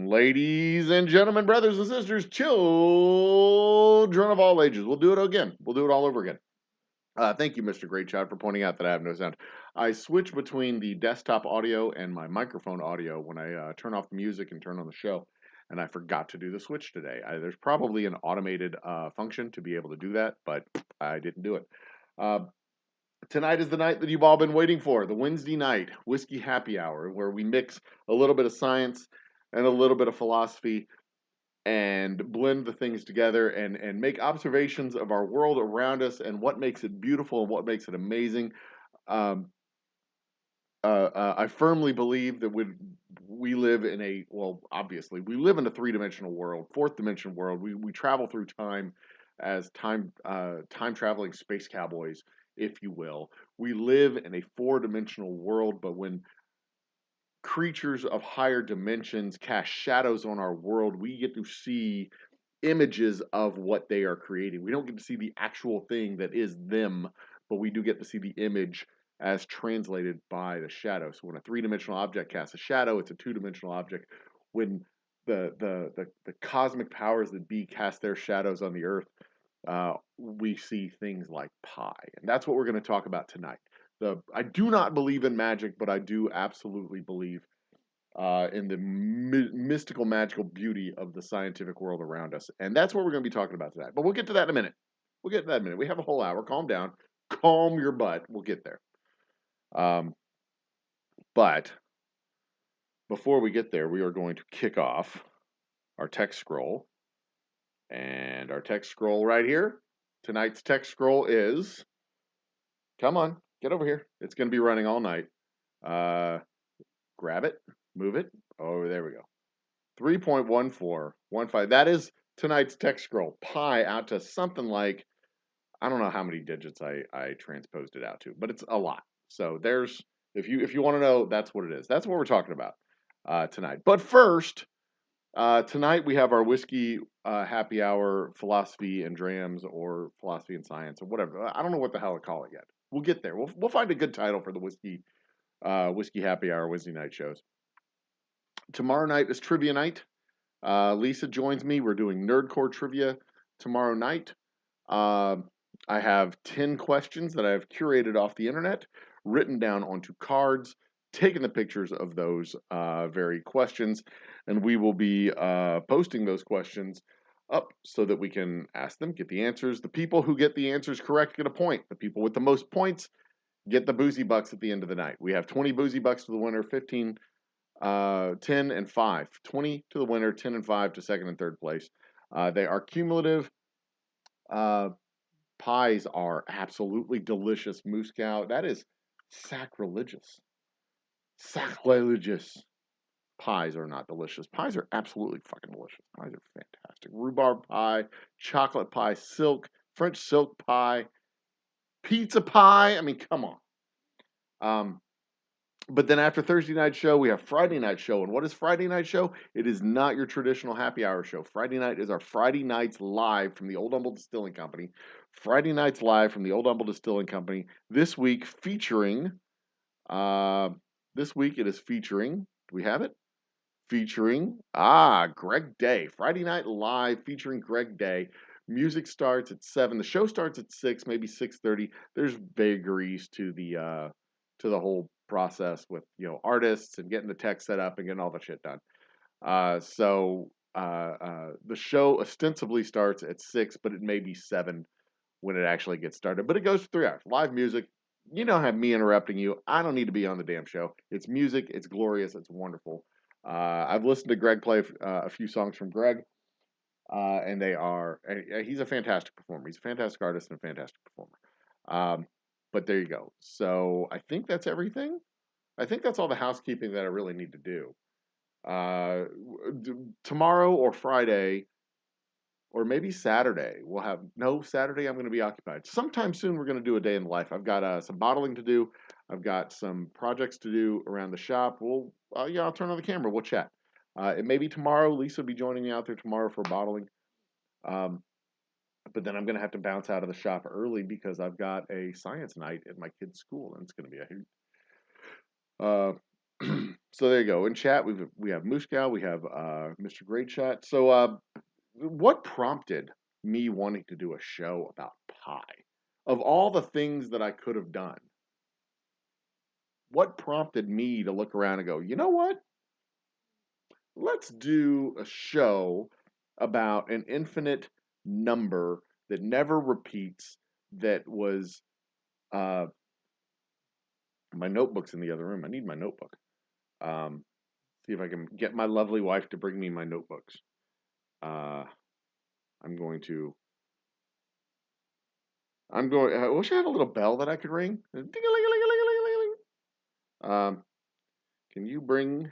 Ladies and gentlemen, brothers and sisters, children of all ages. We'll do it again. We'll do it all over again. Thank you, Mr. Great Child, for pointing out that I have no sound. I switch between the desktop audio and my microphone audio when I turn off the music and turn on the show, and I forgot to do the switch today. There's probably an automated function to be able to do that, but I didn't do it. Uh, Tonight is the night that you've all been waiting for, the Wednesday night whiskey happy hour, where we mix a little bit of science and a little bit of philosophy and blend the things together and make observations of our world around us and what makes it beautiful and what makes it amazing. Um, I firmly believe that we live in obviously, we live in a three-dimensional world, fourth dimension world. We travel through time as time traveling space cowboys, if you will. We live in a four-dimensional world, but when creatures of higher dimensions cast shadows on our world, we get to see images of what they are creating. We don't get to see the actual thing that is them, but we do get to see the image as translated by the shadow. So when a three-dimensional object casts a shadow, it's a two-dimensional object. When the cosmic powers that be cast their shadows on the earth, we see things like pi, and that's what we're going to talk about tonight. I do not believe in magic, but I do absolutely believe in the mystical, magical beauty of the scientific world around us. And that's what we're going to be talking about tonight. But we'll get to that in a minute. We'll get to that in a minute. We have a whole hour. Calm down. Calm your butt. We'll get there. But before we get there, we are going to kick off our text scroll. And our text scroll right here. Tonight's text scroll is, come on, get over here. It's going to be running all night. Grab it, move it. Oh, there we go. 3.1415. That is tonight's text scroll. Pi out to something like, I don't know how many digits I transposed it out to, but it's a lot. So there's, if you want to know, that's what it is. That's what we're talking about tonight. But first, tonight we have our whiskey happy hour philosophy and drams, or philosophy and science, or whatever. I don't know what the hell to call it yet. We'll get there. We'll find a good title for the whiskey happy hour Wednesday night shows. Tomorrow night is trivia night. Lisa joins me. We're doing Nerdcore trivia tomorrow night. I have 10 questions that I've curated off the internet, written down onto cards, taken the pictures of those very questions, and we will be posting those questions up so that we can ask them, get the answers. The people who get the answers correct get a point. The people with the most points get the boozy bucks at the end of the night. We have 20 boozy bucks to the winner, 15 10 and 5. 20 to the winner, 10 and 5 to second and third place. They are cumulative. Pies are absolutely delicious. Moose cow, that is sacrilegious. Sacrilegious. Pies are not delicious. Pies are absolutely fucking delicious. Pies are fantastic. Rhubarb pie, chocolate pie, French silk pie, pizza pie. I mean, come on. But then after Thursday night show, we have Friday night show. And what is Friday night show? It is not your traditional happy hour show. Friday night is our Friday nights live from the Old Humble Distilling Company. Friday nights live from the Old Humble Distilling Company. This week featuring, it is featuring, do we have it? Featuring, Greg Day. Friday night live featuring Greg Day. Music starts at 7. The show starts at 6, maybe 6:30. There's vagaries to the whole process with artists and getting the tech set up and getting all the shit done. So the show ostensibly starts at 6, but it may be 7 when it actually gets started. But it goes for 3 hours. Live music. You don't have me interrupting you. I don't need to be on the damn show. It's music. It's glorious. It's wonderful. I've listened to Greg play a few songs from Greg, and he's a fantastic performer. He's a fantastic artist and a fantastic performer. But there you go. So I think that's everything. I think that's all the housekeeping that I really need to do. Tomorrow or Friday, or maybe Saturday, Saturday I'm going to be occupied. Sometime soon we're going to do a day in the life. I've got some bottling to do. I've got some projects to do around the shop. I'll turn on the camera. We'll chat. It may be tomorrow. Lisa will be joining me out there tomorrow for bottling. But then I'm going to have to bounce out of the shop early because I've got a science night at my kid's school, and it's going to be a hoot. So there you go. In chat, we have Mushkow, we have Mr. Great Chat. So what prompted me wanting to do a show about pie? Of all the things that I could have done, what prompted me to look around and go, you know what? Let's do a show about an infinite number that never repeats, that was uh my notebook's in the other room. I need my notebook. See if I can get my lovely wife to bring me my notebooks. Uh I'm going to I wish I had a little bell that I could ring. Ding-a-ling-a-ling-a-ling-a-ling-a-ling. Um can you bring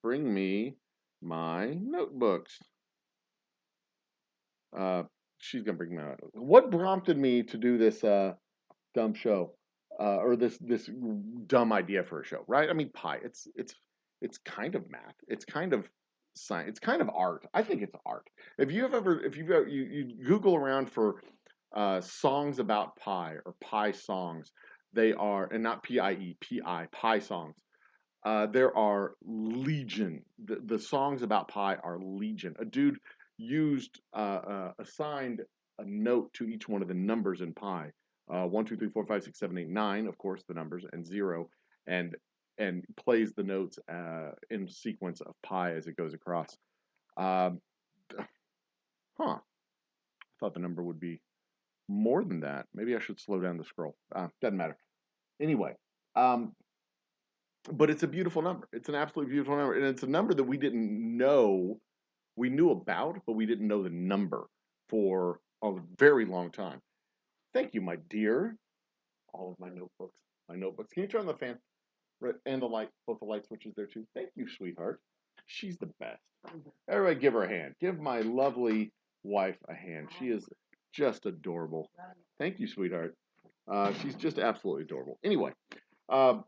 me my notebooks? Uh she's gonna bring me my notebooks. What prompted me to do this dumb show, or this dumb idea for a show, right? I mean, pie. It's kind of math. It's kind of science. It's kind of art. I think it's art. If you've ever, you Google around for songs about pie or pie songs, they are, and not pie songs. There are legion. The songs about pie are legion. A dude assigned a note to each one of the numbers in pi. 1, 2, 3, 4, 5, 6, 7, 8, 9, of course, the numbers, and 0, and plays the notes in sequence of pi as it goes across. Um, huh. I thought the number would be more than that. Maybe I should slow down the scroll. Doesn't matter. Anyway, um, but it's a beautiful number. It's an absolutely beautiful number, and it's a number that we didn't know. We knew about, but we didn't know the number for a very long time. Thank you, my dear. All of my notebooks. My notebooks. Can you turn on the fan? Right, and the light, both the light switches there too. Thank you, sweetheart. She's the best. Everybody give her a hand. Give my lovely wife a hand. She is just adorable. Thank you, sweetheart. She's just absolutely adorable. Anyway, uh,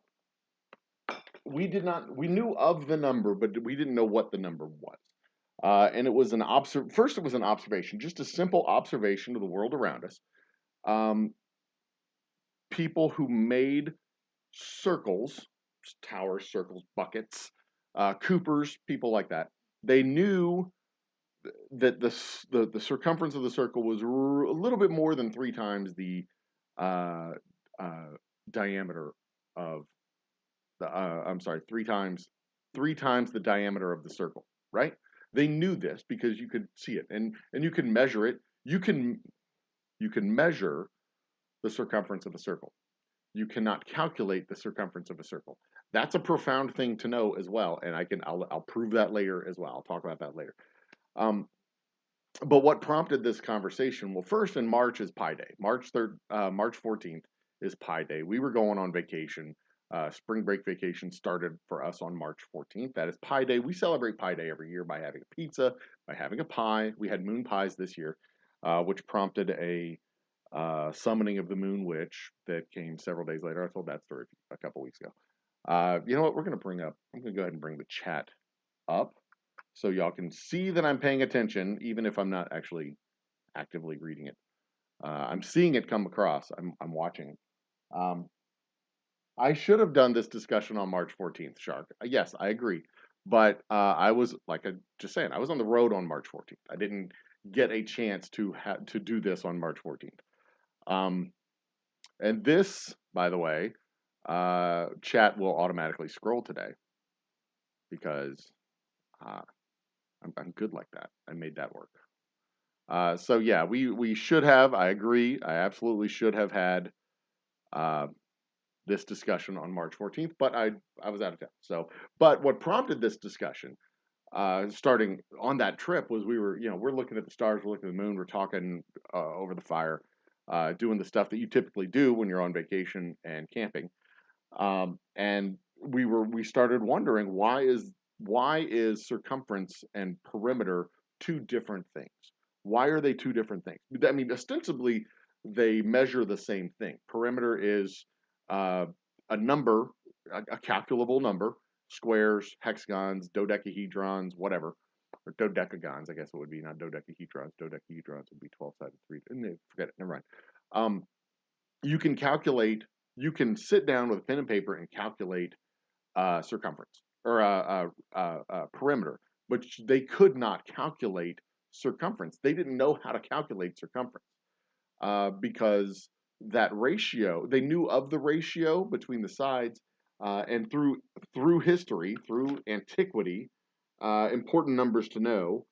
we knew of the number, but we didn't know what the number was. And it was first it was an observation, just a simple observation of the world around us. Um, People who made circles, towers, circles, buckets, coopers, people like that. They knew that the circumference of the circle was a little bit more than three times the uh, uh, diameter of the. I'm sorry, three times the diameter of the circle. Right? They knew this because you could see it, and you can measure it. You can measure the circumference of a circle. You cannot calculate the circumference of a circle. That's a profound thing to know as well, and I'll prove that later as well. I'll talk about that later. Um, but what prompted this conversation? Well, first in March is Pi Day. March 14th is Pi Day. We were going on vacation. Spring break vacation started for us on March 14th. That is Pi Day. We celebrate Pi Day every year by having a pizza, by having a pie. We had moon pies this year, which prompted a summoning of the Moon Witch that came several days later. I told that story a couple weeks ago. You know what? I'm going to go ahead and bring the chat up so y'all can see that I'm paying attention, even if I'm not actually actively reading it. I'm seeing it come across. I'm watching. Um, I should have done this discussion on March 14th, Shark. Yes, I agree. But I was, like I just saying, I was on the road on March 14th. I didn't get a chance to do this on March 14th. Um, And this, by the way, chat will automatically scroll today because uh, I'm good like that. I made that work. So yeah, we should have. I agree. I absolutely should have had uh, this discussion on March 14th, but I was out of town. So, but what prompted this discussion, starting on that trip, was we're looking at the stars, we're looking at the moon, we're talking over the fire, doing the stuff that you typically do when you're on vacation and camping. And we started wondering, why is circumference and perimeter two different things? Why are they two different things? I mean, ostensibly they measure the same thing. Perimeter is uh, a number, a calculable number, squares, hexagons, dodecahedrons, whatever, or dodecagons, I guess it would be, not dodecahedrons. Dodecahedrons would be 12-sided three. Forget it. Never mind. Um, you can calculate, you can sit down with a pen and paper and calculate circumference. or perimeter, but they could not calculate circumference. They didn't know how to calculate circumference because that ratio, they knew of the ratio between the sides, and through history, through antiquity, important numbers to know.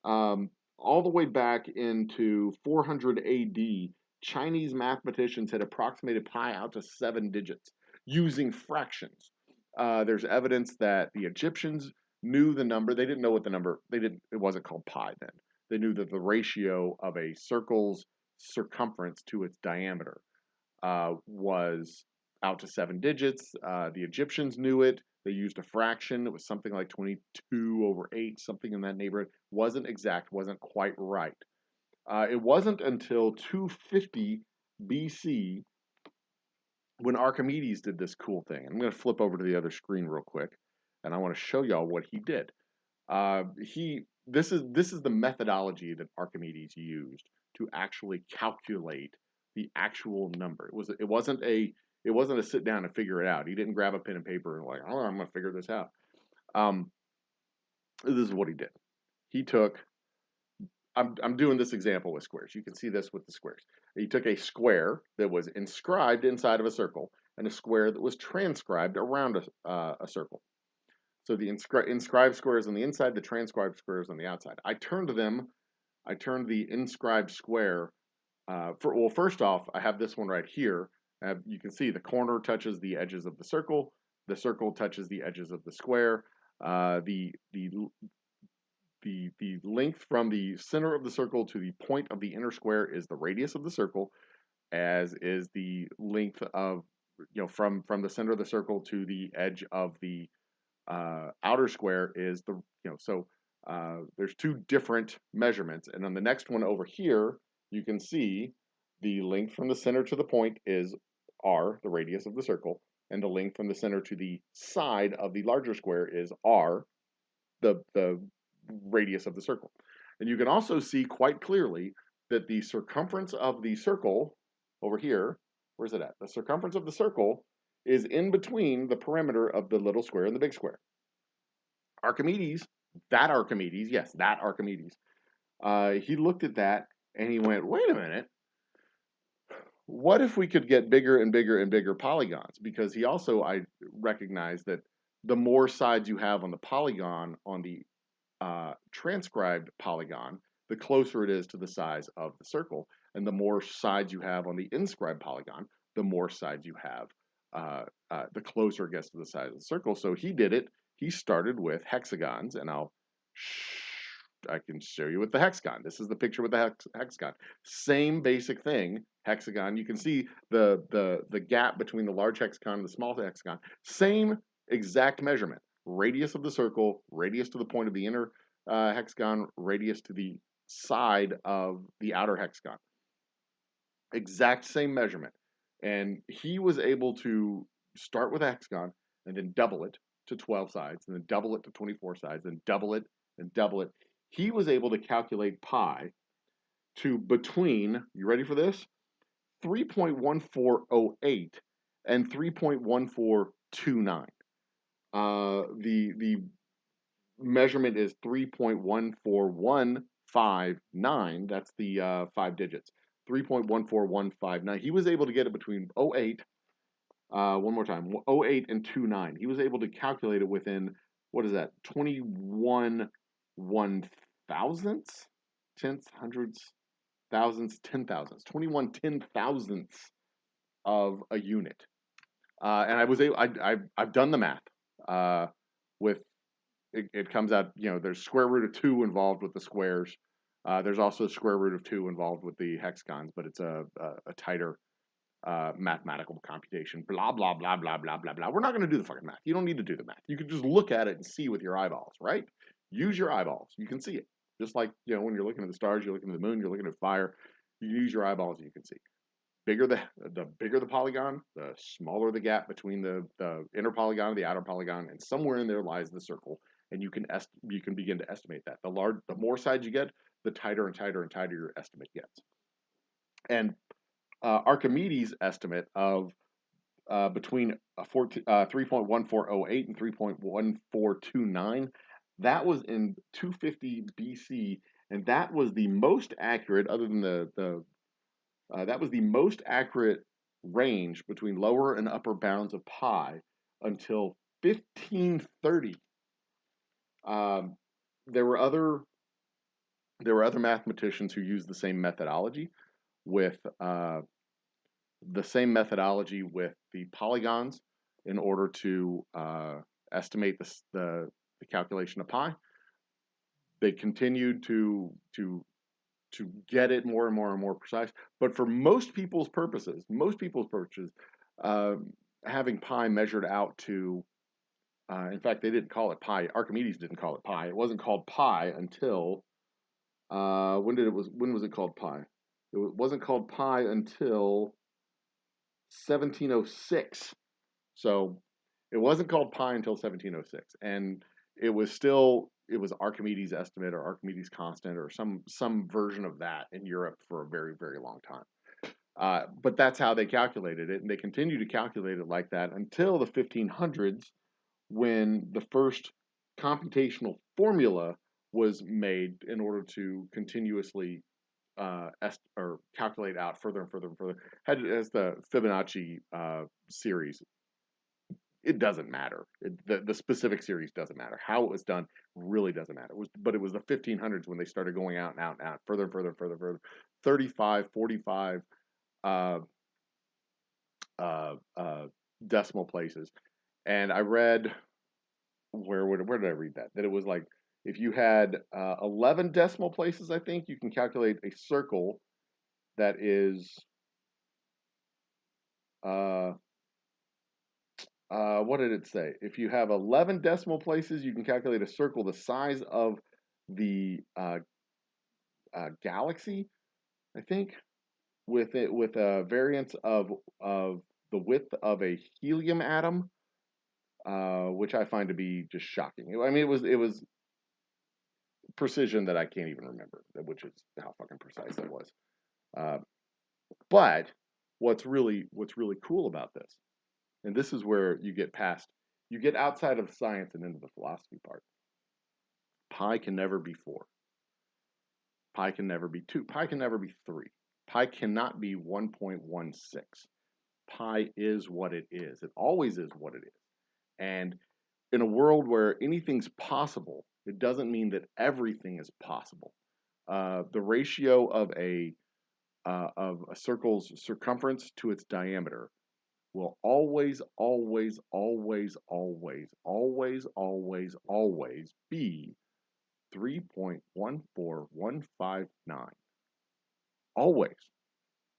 All the way back into 400 AD, Chinese mathematicians had approximated pi out to 7 digits using fractions. There's evidence that the Egyptians knew the number. They didn't know what the number. They didn't. It wasn't called pi then. They knew that the ratio of a circle's circumference to its diameter was out to 7 digits. The Egyptians knew it. They used a fraction. It was something like 22/8, something in that neighborhood. Wasn't exact, wasn't quite right. It wasn't until 250 BC when Archimedes did this cool thing. I'm going to flip over to the other screen real quick, and I want to show y'all what he did. This is the methodology that Archimedes used to actually calculate the actual number. It wasn't a sit down and figure it out. He didn't grab a pen and paper and like, oh, I'm gonna figure this out. Um, this is what he did. He took. I'm doing this example with squares. You can see this with the squares. He took a square that was inscribed inside of a circle and a square that was transcribed around a circle. So the inscribed squares on the inside, the transcribed squares on the outside. I turned the inscribed square. First off, I have this one right here. You can see the corner touches the edges of the circle. The circle touches the edges of the square. The length from the center of the circle to the point of the inner square is the radius of the circle, as is the length of from the center of the circle to the edge of the outer square is there's two different measurements, and on the next one over here you can see the length from the center to the point is r, the radius of the circle, and the length from the center to the side of the larger square is r, the radius of the circle. And you can also see quite clearly that the circumference of the circle over here, where's it at? The circumference of the circle is in between the perimeter of the little square and the big square. Archimedes, yes, that Archimedes, he looked at that and he went, wait a minute, what if we could get bigger and bigger and bigger polygons? Because I recognized that the more sides you have on the polygon, on the transcribed polygon, the closer it is to the size of the circle. And the more sides you have on the inscribed polygon, the more sides you have, the closer it gets to the size of the circle. So he did it. He started with hexagons, and I can show you with the hexagon. This is the picture with the hexagon. Same basic thing, hexagon. You can see the gap between the large hexagon and the small hexagon. Same exact measurement. Radius of the circle, radius to the point of the inner hexagon, radius to the side of the outer hexagon. Exact same measurement. And he was able to start with a hexagon and then double it to 12 sides, and then double it to 24 sides, and double it and double it. He was able to calculate pi to between, you ready for this? 3.1408 and 3.1429. The measurement is 3.14159. That's the 5 digits. 3.14159. He was able to get it between '08. One more time, '08 and 29. He was able to calculate it within, what is that, 21 1,000ths, tenths, hundreds, thousands, 10,000ths, 21 10,000ths of a unit. And I've done the math. With it comes out, there's square root of 2 involved with the squares. There's also square root of 2 involved with the hexagons, but it's a tighter mathematical computation. Blah, blah, blah, blah, blah, blah, blah. We're not going to do the fucking math. You don't need to do the math. You can just look at it and see with your eyeballs, right? Use your eyeballs. You can see it. Just like, when you're looking at the stars, you're looking at the moon, you're looking at fire, you use your eyeballs and you can see. The bigger the polygon, the smaller the gap between the inner polygon and the outer polygon, and somewhere in there lies the circle. And you can begin to estimate that. The more sides you get, the tighter and tighter and tighter your estimate gets. And Archimedes' estimate of between 3.1408 and 3.1429. That was in 250 BC, and that was the most accurate, other than that was the most accurate range between lower and upper bounds of pi until 1530. Um, there were other mathematicians who used the same methodology with the polygons in order to estimate the calculation of pi. They continued to get it more and more and more precise. But for most people's purposes, uh, having pi measured out to, in fact, they didn't call it pi. Archimedes didn't call it pi. It wasn't called pi until when was it called pi? It wasn't called pi until 1706. So it wasn't called pi until 1706, and it was Archimedes' estimate or Archimedes' constant or some version of that in Europe for a very very long time. But that's how they calculated it, and they continue to calculate it like that until the 1500s, when the first computational formula was made in order to continuously or calculate out further and further and further. As the Fibonacci series, it doesn't matter. The specific series doesn't matter. How it was done really doesn't matter. But it was the 1500s when they started going out and out and out, further and further and further and further. 35, 45 uh, decimal places. And I read, where did I read that? That it was like, if you had 11 decimal places, I think, you can calculate a circle that is, what did it say? If you have 11 decimal places, you can calculate a circle the size of the galaxy, I think, with a variance of the width of a helium atom, which I find to be just shocking. I mean, it was precision that I can't even remember, which is how fucking precise that was. Uh, but what's really cool about this, and this is where you get outside of science and into the philosophy part. Pi can never be 4. Pi can never be 2. Pi can never be 3. Pi cannot be 1.16. Pi is what it is. It always is what it is. And in a world where anything's possible, it doesn't mean that everything is possible. The ratio of a circle's circumference to its diameter will always, always, always, always, always, always, always be 3.14159. Always.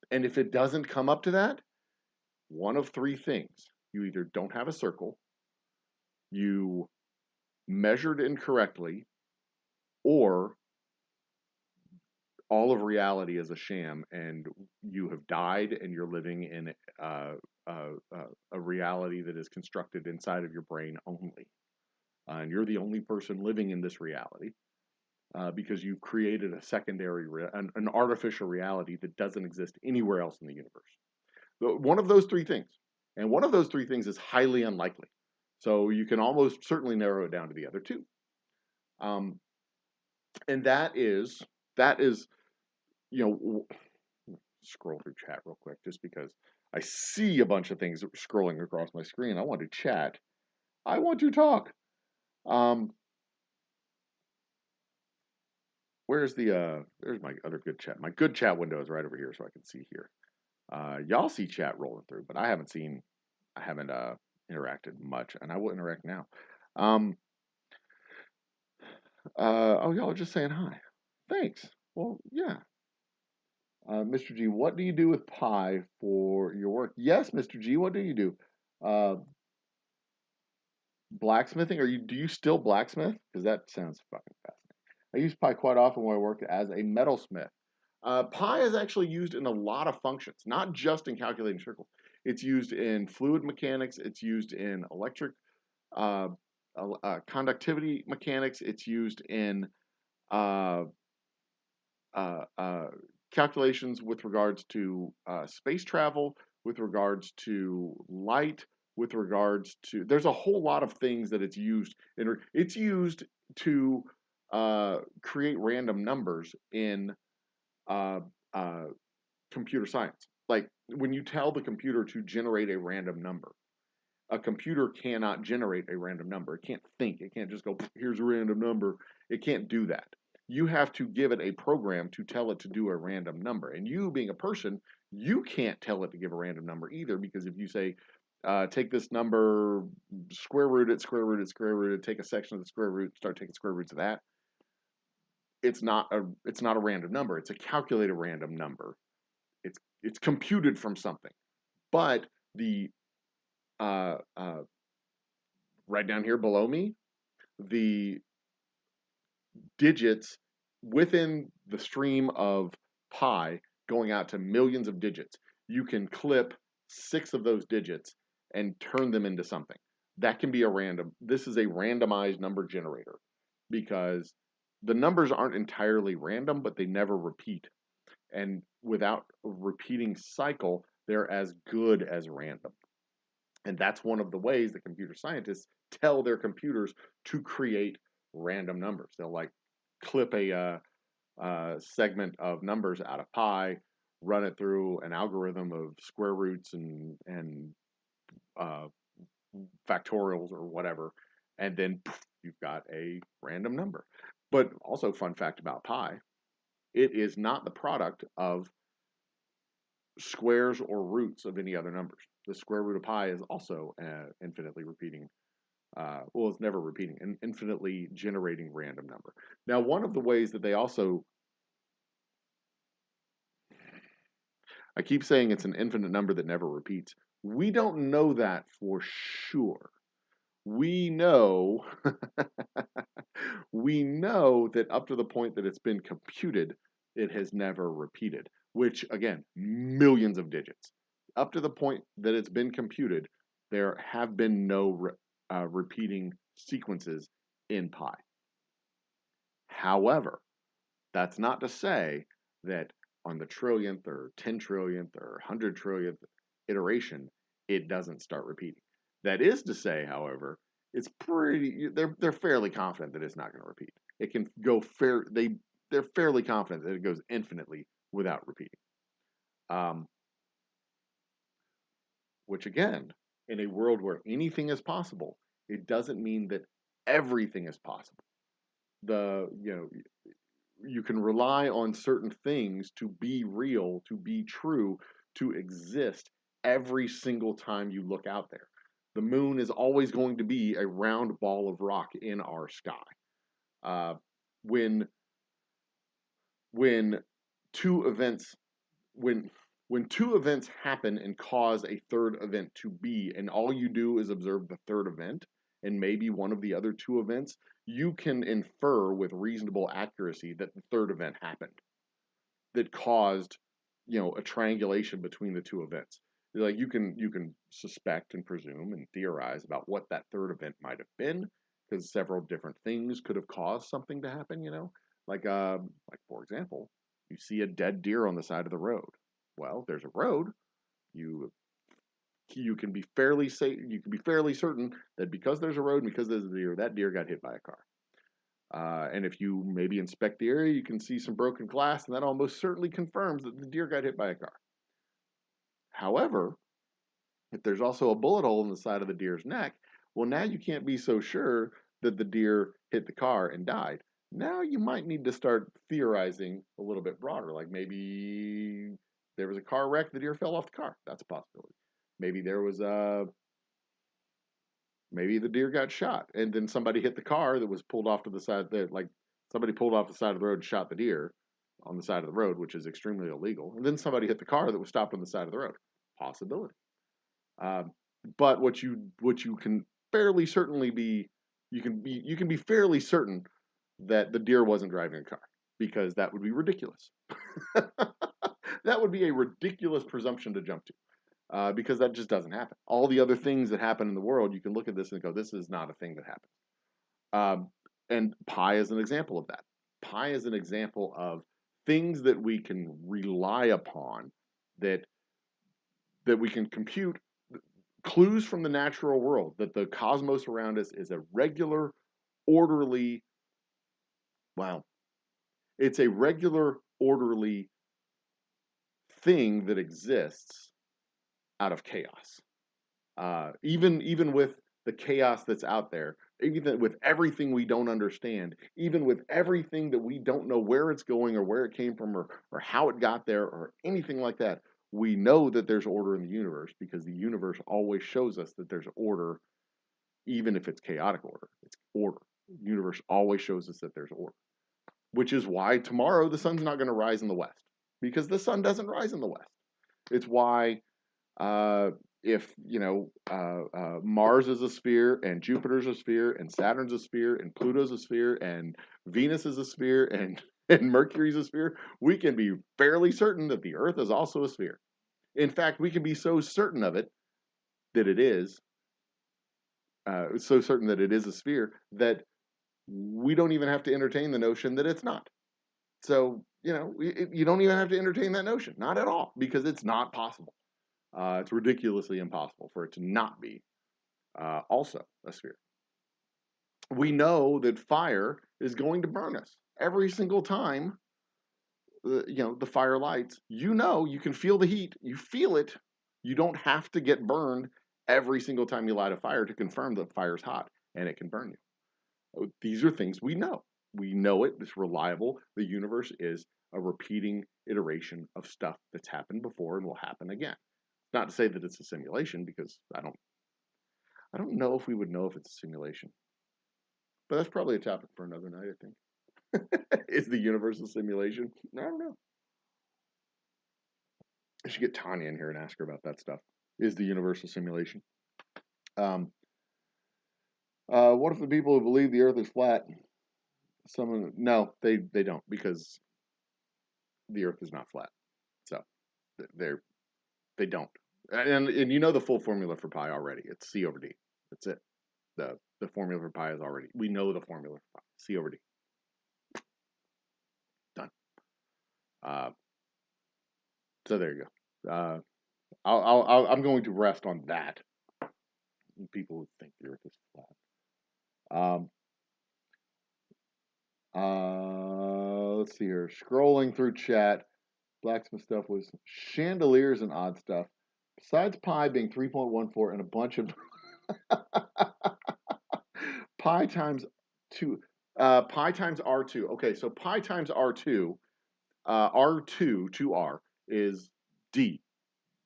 And if it doesn't come up to that, one of three things. You either don't have a circle, you measured incorrectly, or all of reality is a sham and you have died and you're living in a reality that is constructed inside of your brain only. And you're the only person living in this reality because you've created a secondary, an artificial reality that doesn't exist anywhere else in the universe. One of those three things. And one of those three things is highly unlikely. So you can almost certainly narrow it down to the other two. And that is, you know, scroll through chat real quick just because I see a bunch of things scrolling across my screen. I want to chat. I want to talk. Where's there's my other good chat. My good chat window is right over here so I can see here. Y'all see chat rolling through, but I haven't interacted much, and I will interact now. Oh, y'all are just saying hi. Thanks. Well, yeah. Mr. G, what do you do with pi for your work? Yes, Mr. G, what do you do? Blacksmithing? Do you still blacksmith? Because that sounds fucking fascinating. I use pi quite often when I work as a metalsmith. Pi is actually used in a lot of functions, not just in calculating circles. It's used in fluid mechanics. It's used in electric conductivity mechanics. It's used in calculations with regards to space travel, with regards to light, with regards to there's a whole lot of things that it's used in. It's used to create random numbers in uh, uh, computer science. Like when you tell the computer to generate a random number, a computer cannot generate a random number. It can't think. It can't just go, here's a random number. It can't do that. You have to give it a program to tell it to do a random number. And you, being a person, you can't tell it to give a random number either, because if you say, take this number, square root it, square root it, square root it, take a section of the square root, start taking square roots of that, it's not a random number. It's a calculated random number. It's computed from something. But the uh, uh, right down here below me, the digits within the stream of pi going out to millions of digits, you can clip 6 of those digits and turn them into something. That can be a random. This is a randomized number generator because the numbers aren't entirely random, but they never repeat. And without a repeating cycle, they're as good as random. And that's one of the ways that computer scientists tell their computers to create random numbers. They'll like clip a segment of numbers out of pi, run it through an algorithm of square roots and uh, factorials or whatever, and then poof, you've got a random number. But also, fun fact about pi: it is not the product of squares or roots of any other numbers. The square root of pi is also an infinitely repeating, well, it's never repeating, an infinitely generating random number. Now, one of the ways that they also, I keep saying it's an infinite number that never repeats. We don't know that for sure. We know, we know that up to the point that it's been computed, it has never repeated, which again, millions of digits. Up to the point that it's been computed, there have been no repeating sequences in pi. However, that's not to say that on the trillionth or 10 trillionth or 100 trillionth iteration, it doesn't start repeating. That is to say, however, it's pretty they're fairly confident that it's not going to repeat. It can go they're fairly confident that it goes infinitely without repeating. Um, which again, in a world where anything is possible, it doesn't mean that everything is possible. The you can rely on certain things to be real, to be true, to exist every single time you look out there. The moon is always going to be a round ball of rock in our sky. Uh, when when two events when when two events happen and cause a third event to be, and all you do is observe the third event and maybe one of the other two events, you can infer with reasonable accuracy that the third event happened that caused, a triangulation between the two events. Like you can suspect and presume and theorize about what that third event might have been, because several different things could have caused something to happen. Like for example, you see a dead deer on the side of the road. Well, there's a road. You you can be fairly safe. You can be fairly certain that because there's a road and because there's a deer, that deer got hit by a car. And if you maybe inspect the area, you can see some broken glass, and that almost certainly confirms that the deer got hit by a car. However, if there's also a bullet hole in the side of the deer's neck, well, now you can't be so sure that the deer hit the car and died. Now you might need to start theorizing a little bit broader, like maybe there was a car wreck, the deer fell off the car. That's a possibility. Maybe there was a Maybe the deer got shot, and then somebody hit the car that was pulled off to the side. That like somebody pulled off the side of the road and shot the deer on the side of the road, which is extremely illegal. And then somebody hit the car that was stopped on the side of the road. Possibility. Um, but what you can fairly certainly be you can be fairly certain that the deer wasn't driving a car, because that would be ridiculous. That would be a ridiculous presumption to jump to, because that just doesn't happen. All the other things that happen in the world, you can look at this and go, this is not a thing that happens. And pi is an example of that. Pi is an example of things that we can rely upon that that we can compute clues from the natural world, that the cosmos around us is a regular, orderly, wow, it's a regular, orderly thing that exists out of chaos. Even with the chaos that's out there, even with everything we don't understand, even with everything that we don't know where it's going or where it came from or how it got there or anything like that, we know that there's order in the universe because the universe always shows us that there's order, even if it's chaotic order. It's order. The universe always shows us that there's order, which is why tomorrow the sun's not going to rise in the west because the sun doesn't rise in the west. It's why uh, if Mars is a sphere and Jupiter's a sphere and Saturn's a sphere and Pluto's a sphere and Venus is a sphere and and Mercury's a sphere, we can be fairly certain that the Earth is also a sphere. In fact, we can be so certain of it that it is so certain that it is a sphere that we don't even have to entertain the notion that it's not. So you don't even have to entertain that notion, not at all, because it's not possible. It's ridiculously impossible for it to not be also a sphere. We know that fire is going to burn us every single time. The fire lights. You can feel the heat. You feel it. You don't have to get burned every single time you light a fire to confirm that fire's hot and it can burn you. These are things we know. We know it. It's reliable. The universe is a repeating iteration of stuff that's happened before and will happen again. Not to say that it's a simulation, because I don't know if we would know if it's a simulation. But that's probably a topic for another night, I think. Is the universe a simulation? I don't know. I should get Tanya in here and ask her about that stuff. Is the universe a simulation? Um, what if the people who believe the Earth is flat? No, they don't, because the Earth is not flat. So they're they don't. And you know the full formula for pi already. It's C over D. That's it. The formula for pi is already. We know the formula for pi. C over D. Done. Uh, so there you go. I'm going to rest on that. People who think the Earth is flat. Let's see here. Scrolling through chat, blacksmith stuff was chandeliers and odd stuff. Besides pi being 3.14 and a bunch of pi times 2, pi times r2. Okay, so pi times r2, r2, 2r, is d.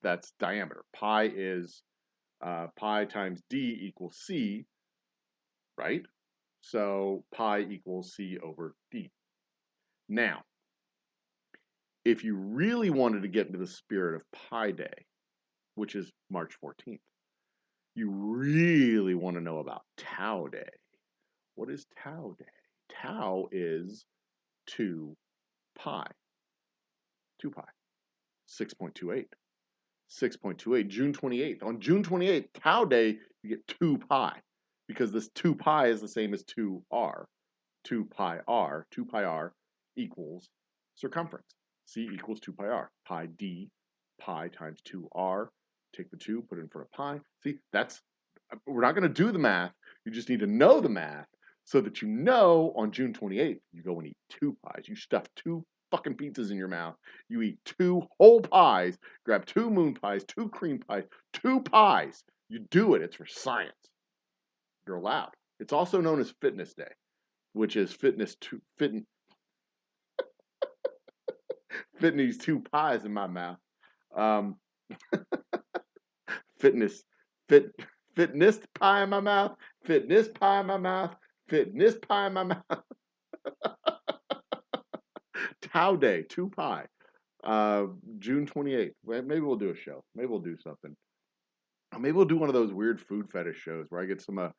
That's diameter. Pi is pi times d equals c, right? So pi equals c over d. Now, if you really wanted to get into the spirit of Pi Day, which is March 14th, you really want to know about Tau Day. What is Tau Day? Tau is 2 pi. 2 pi. 6.28. 6.28. June 28th. On June 28th, Tau Day, you get 2 pi. Because this 2 pi is the same as 2r. 2 pi r equals circumference. C equals 2 pi r. Pi d, pi times 2r. Take the 2, put it in front of pi. See, we're not going to do the math. You just need to know the math so that you know on June 28th, you go and eat 2 pies. You stuff 2 fucking pizzas in your mouth. You eat 2 whole pies, grab 2 moon pies, 2 cream pies, 2 pies. You do it. It's for science. You're allowed. It's also known as Fitness Day, which is fitting these 2 pies in my mouth. Um, fitness, fit, fitness pie in my mouth, fitness pie in my mouth, fitness pie in my mouth. Tau Day, 2 pie, June 28th. Maybe we'll do a show. Maybe we'll do something. Maybe we'll do one of those weird food fetish shows where I get some of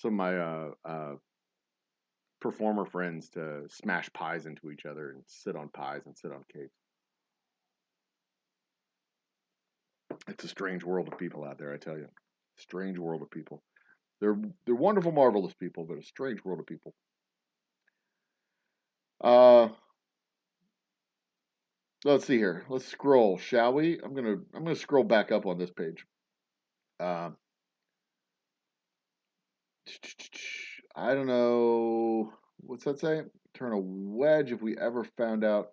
my performer friends to smash pies into each other and sit on pies and sit on cakes. It's a strange world of people out there, I tell you. Strange world of people. They're wonderful, marvelous people, but a strange world of people. Let's see here. Let's scroll, shall we? I'm gonna scroll back up on this page. Uh, I don't know. What's that say? Turn a wedge if we ever found out.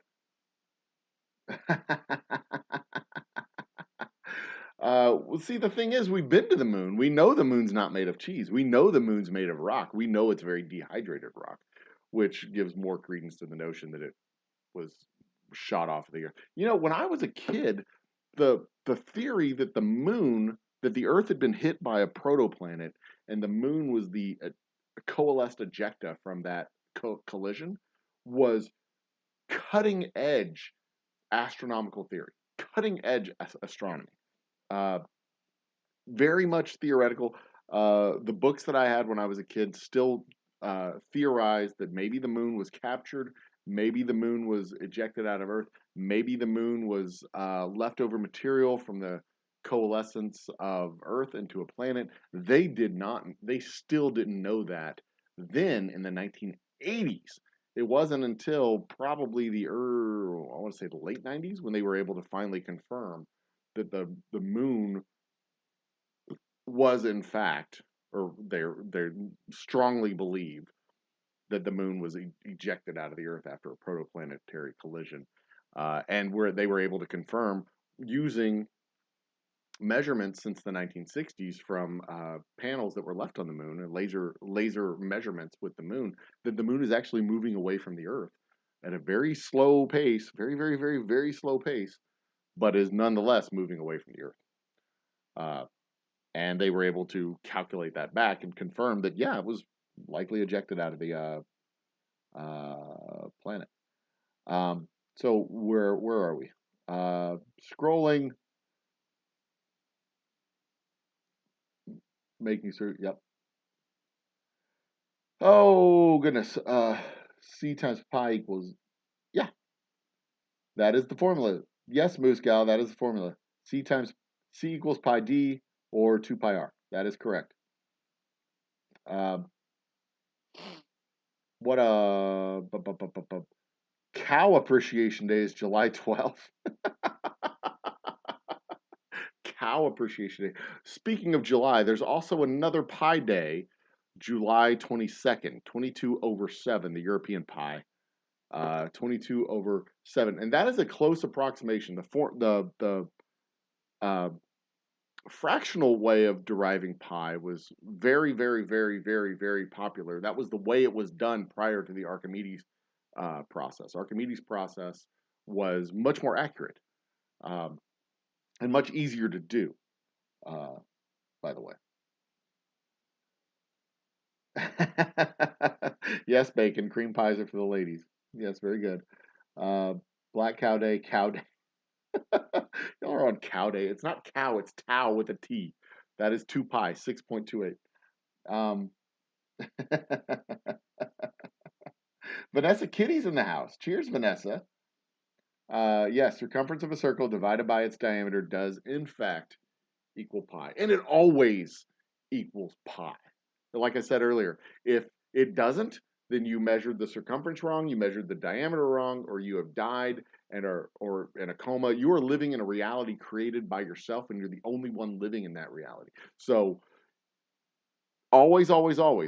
Well, see, the thing is, we've been to the moon. We know the moon's not made of cheese. We know the moon's made of rock. We know it's very dehydrated rock, which gives more credence to the notion that it was shot off of the earth. You know, when I was a kid, the theory that that the Earth had been hit by a protoplanet and the moon was the coalesced ejecta from that collision was cutting edge astronomical theory, cutting edge astronomy. Uh, Very much theoretical. The books that I had when I was a kid still theorized that maybe the moon was captured, maybe the moon was ejected out of Earth, maybe the moon was leftover material from the coalescence of Earth into a planet. They did not, they still didn't know that then in the 1980s. It wasn't until probably I want to say the late 90s when they were able to finally confirm that the moon was in fact, or they strongly believe that the moon was ejected out of the Earth after a protoplanetary collision, and where they were able to confirm using measurements since the 1960s from panels that were left on the moon and laser measurements with the moon that the moon is actually moving away from the Earth at a very slow pace, very slow pace, but is nonetheless moving away from the Earth. Uh, and they were able to calculate that back and confirm that yeah, it was likely ejected out of the planet. So where are we? Scrolling, making sure. Yep. Oh goodness. C times pi equals, yeah. That is the formula. Yes, Moose Gal. That is the formula. C times C equals pi d or 2 pi r. That is correct. Uh, what Cow Appreciation Day is July 12th. Cow Appreciation Day. Speaking of July, there's also another Pi Day, July 22nd, 22 over 7, the European Pi. 22 over 7. And that is a close approximation. The uh, fractional way of deriving pi was very popular. That was the way it was done prior to the Archimedes process. Archimedes' process was much more accurate um, and much easier to do, uh, by the way. Yes, bacon. Cream pies are for the ladies. Yes, very good. Uh, Black Cow Day, Cow Day. Y'all are on Cow Day. It's not cow, it's tau with a T. That is 2 pi, 6.28. Um, Vanessa Kitty's in the house. Cheers, Vanessa. Yes, circumference of a circle divided by its diameter does, in fact, equal pi. And it always equals pi. But like I said earlier, if it doesn't, then you measured the circumference wrong, you measured the diameter wrong, or you have died and are or in a coma. You are living in a reality created by yourself, and you're the only one living in that reality. So always,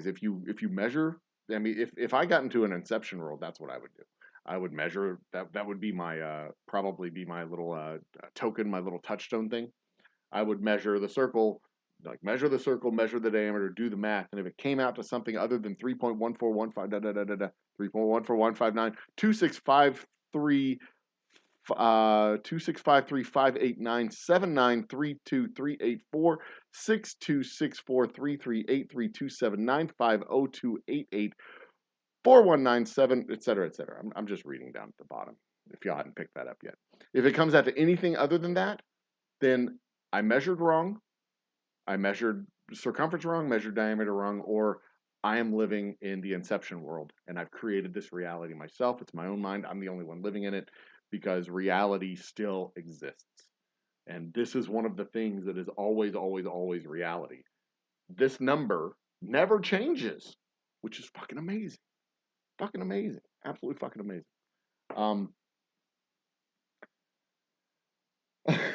if you measure, I mean, if I got into an inception world, that's what I would do. I would measure that. That would be my probably be my little token, my little touchstone thing. I would measure the circle, like measure the circle, measure the diameter, do the math, and if it came out to something other than 3.1415 3.14159 2653 etc., etc. I'm just reading down at the bottom if y'all hadn't picked that up yet. If it comes out to anything other than that, then I measured wrong, I measured circumference wrong, measured diameter wrong, or I am living in the inception world and I've created this reality myself. It's my own mind. I'm the only one living in it because reality still exists. And this is one of the things that is always reality. This number never changes, which is fucking amazing. Fucking amazing. Absolutely fucking amazing. Um,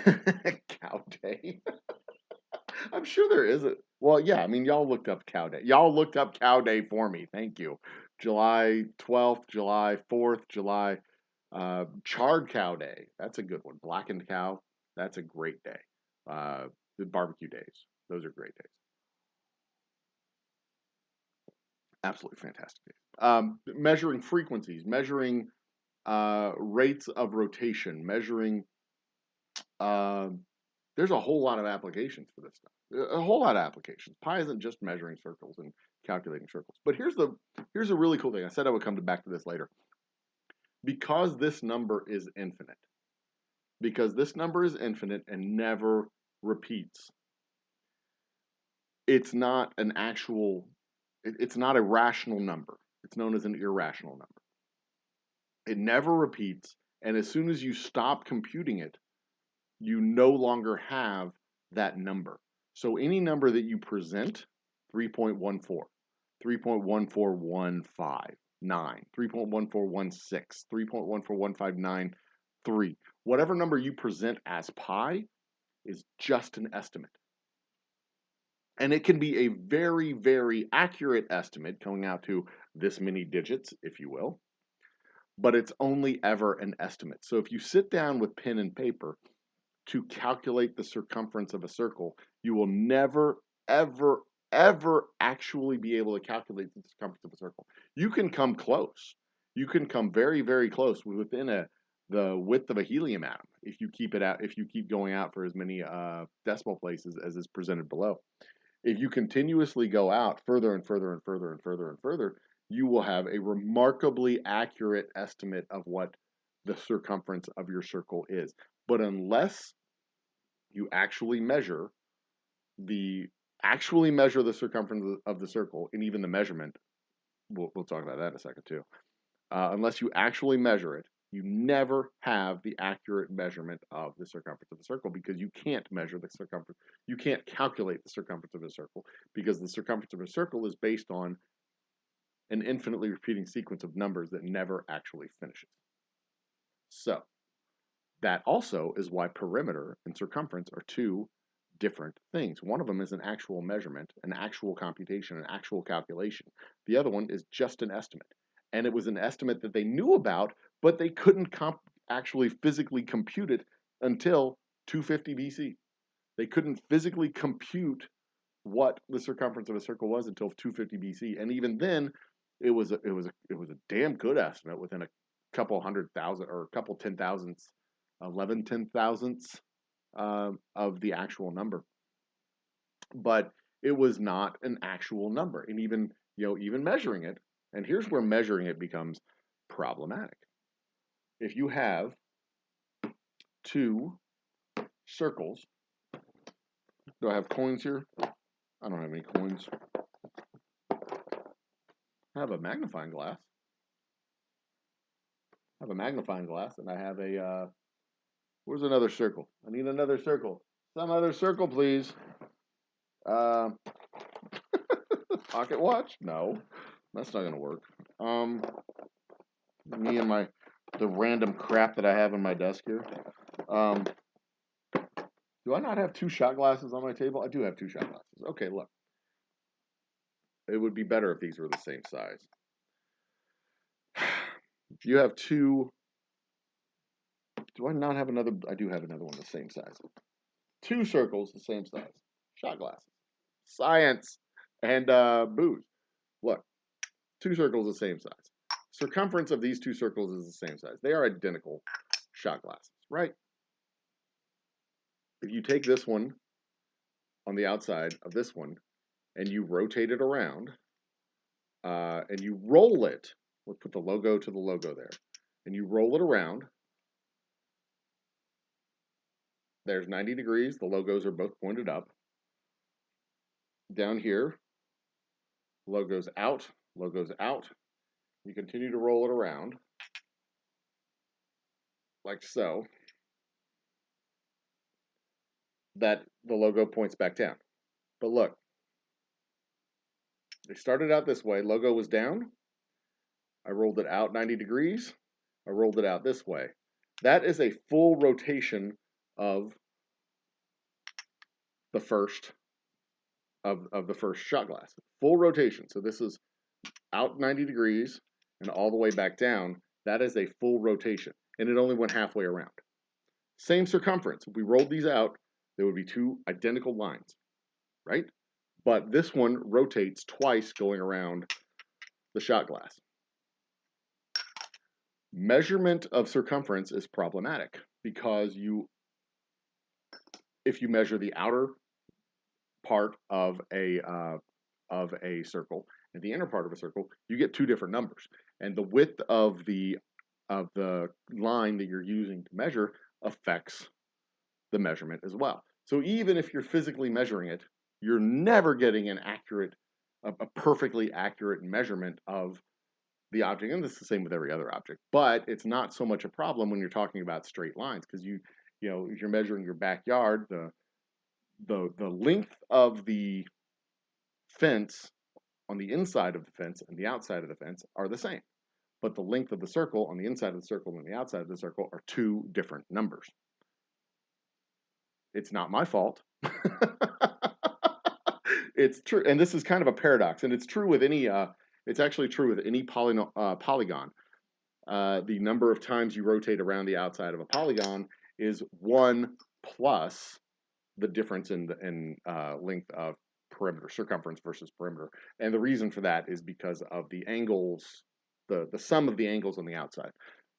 Cow Day. I'm sure there is a. Well, yeah. I mean, y'all looked up Cow Day. Y'all looked up Cow Day for me. Thank you. July 12th, July 4th, July Charred Cow Day. That's a good one. Blackened Cow. That's a great day. The barbecue days. Those are great days. Absolutely fantastic days. Measuring frequencies, measuring rates of rotation, measuring. Uh, there's a whole lot of applications for this stuff. A whole lot of applications. Pi isn't just measuring circles and calculating circles. But here's a really cool thing. I said I would come back to this later. Because this number is infinite. Because this number is infinite and never repeats. It's not an actual. It's not a rational number. It's known as an irrational number. It never repeats, and as soon as you stop computing it, you no longer have that number. So any number that you present, 3.14, 3.14159, 3.1416, 3.14159, whatever number you present as pi is just an estimate. And it can be a very, very accurate estimate coming out to this many digits, if you will, but it's only ever an estimate. So if you sit down with pen and paper to calculate the circumference of a circle, you will never, ever, ever actually be able to calculate the circumference of a circle. You can come close. You can come very, very close within the width of a helium atom if you keep it out. If you keep going out for as many decimal places as is presented below. If you continuously go out further and further and further and further and further, you will have a remarkably accurate estimate of what the circumference of your circle is. But unless you actually measure the circumference of the circle, and even the measurement, we'll talk about that in a second too. Unless you actually measure it, you never have the accurate measurement of the circumference of the circle, because you can't measure the circumference. You can't calculate the circumference of a circle, because the circumference of a circle is based on an infinitely repeating sequence of numbers that never actually finishes. So that also is why perimeter and circumference are two different things. One of them is an actual measurement, an actual computation, an actual calculation. The other one is just an estimate. And it was an estimate that they knew about, but they couldn't actually physically compute it until 250 BC. They couldn't physically compute what the circumference of a circle was until 250 BC. And even then, it was a damn good estimate within a couple 100,000 or a couple 10,000ths, 11 10,000ths of the actual number. But it was not an actual number. And even measuring it, and here's where measuring it becomes problematic. If you have two circles, do I have coins here? I don't have any coins. I have a magnifying glass. And I have a, where's another circle? I need another circle. Some other circle, please. Pocket watch? No, that's not gonna work. Me and the random crap that I have on my desk here. Do I not have two shot glasses on my table? I do have two shot glasses. Okay, look. It would be better if these were the same size. You have two. Do I not have another? I do have another one the same size. Two circles the same size. Shot glasses. Science and booze. Look, two circles the same size. Circumference of these two circles is the same size. They are identical shot glasses, right? If you take this one on the outside of this one and you rotate it around and you roll it, we'll put the logo to the logo there, and you roll it around, there's 90 degrees. The logos are both pointed up. Down here, logos out, logos out. You continue to roll it around like so, that the logo points back down. But look, they started out this way. Logo was down. I rolled it out 90 degrees. I rolled it out this way. That is a full rotation of the first of the first shot glass. Full rotation. So this is out 90 degrees and all the way back down. That is a full rotation, and it only went halfway around. Same circumference. If we rolled these out, there would be two identical lines, right? But this one rotates twice going around the shot glass. Measurement of circumference is problematic because if you measure the outer part of a circle and the inner part of a circle, you get two different numbers, and the width of the line that you're using to measure affects the measurement as well. So even if you're physically measuring it, you're never getting an accurate, a perfectly accurate measurement of the object, and this is the same with every other object. But it's not so much a problem when you're talking about straight lines, because if you're measuring your backyard, the length of the fence on the inside of the fence and the outside of the fence are the same, but the length of the circle on the inside of the circle and the outside of the circle are two different numbers. It's not my fault. It's true, and this is kind of a paradox, and it's true with any. It's actually true with any polygon. The number of times you rotate around the outside of a polygon is 1 plus the difference in length of perimeter, circumference versus perimeter. And the reason for that is because of the angles, the sum of the angles on the outside.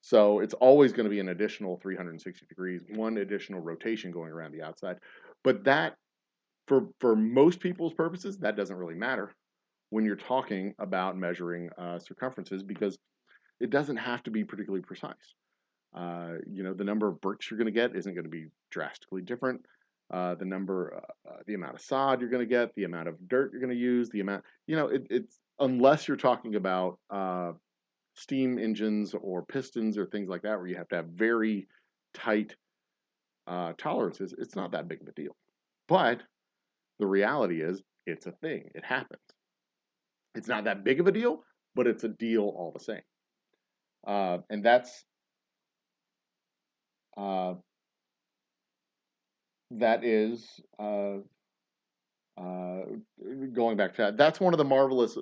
So it's always going to be an additional 360 degrees, one additional rotation going around the outside. But that, for most people's purposes, that doesn't really matter when you're talking about measuring circumferences, because it doesn't have to be particularly precise. The number of bricks you're going to get isn't going to be drastically different. The amount of sod you're going to get, the amount of dirt you're going to use, the amount, it's unless you're talking about steam engines or pistons or things like that, where you have to have very tight tolerances, it's not that big of a deal. But the reality is, it's a thing. It happens. It's not that big of a deal, but it's a deal all the same. And that's that is going back to that. That's one of the marvelous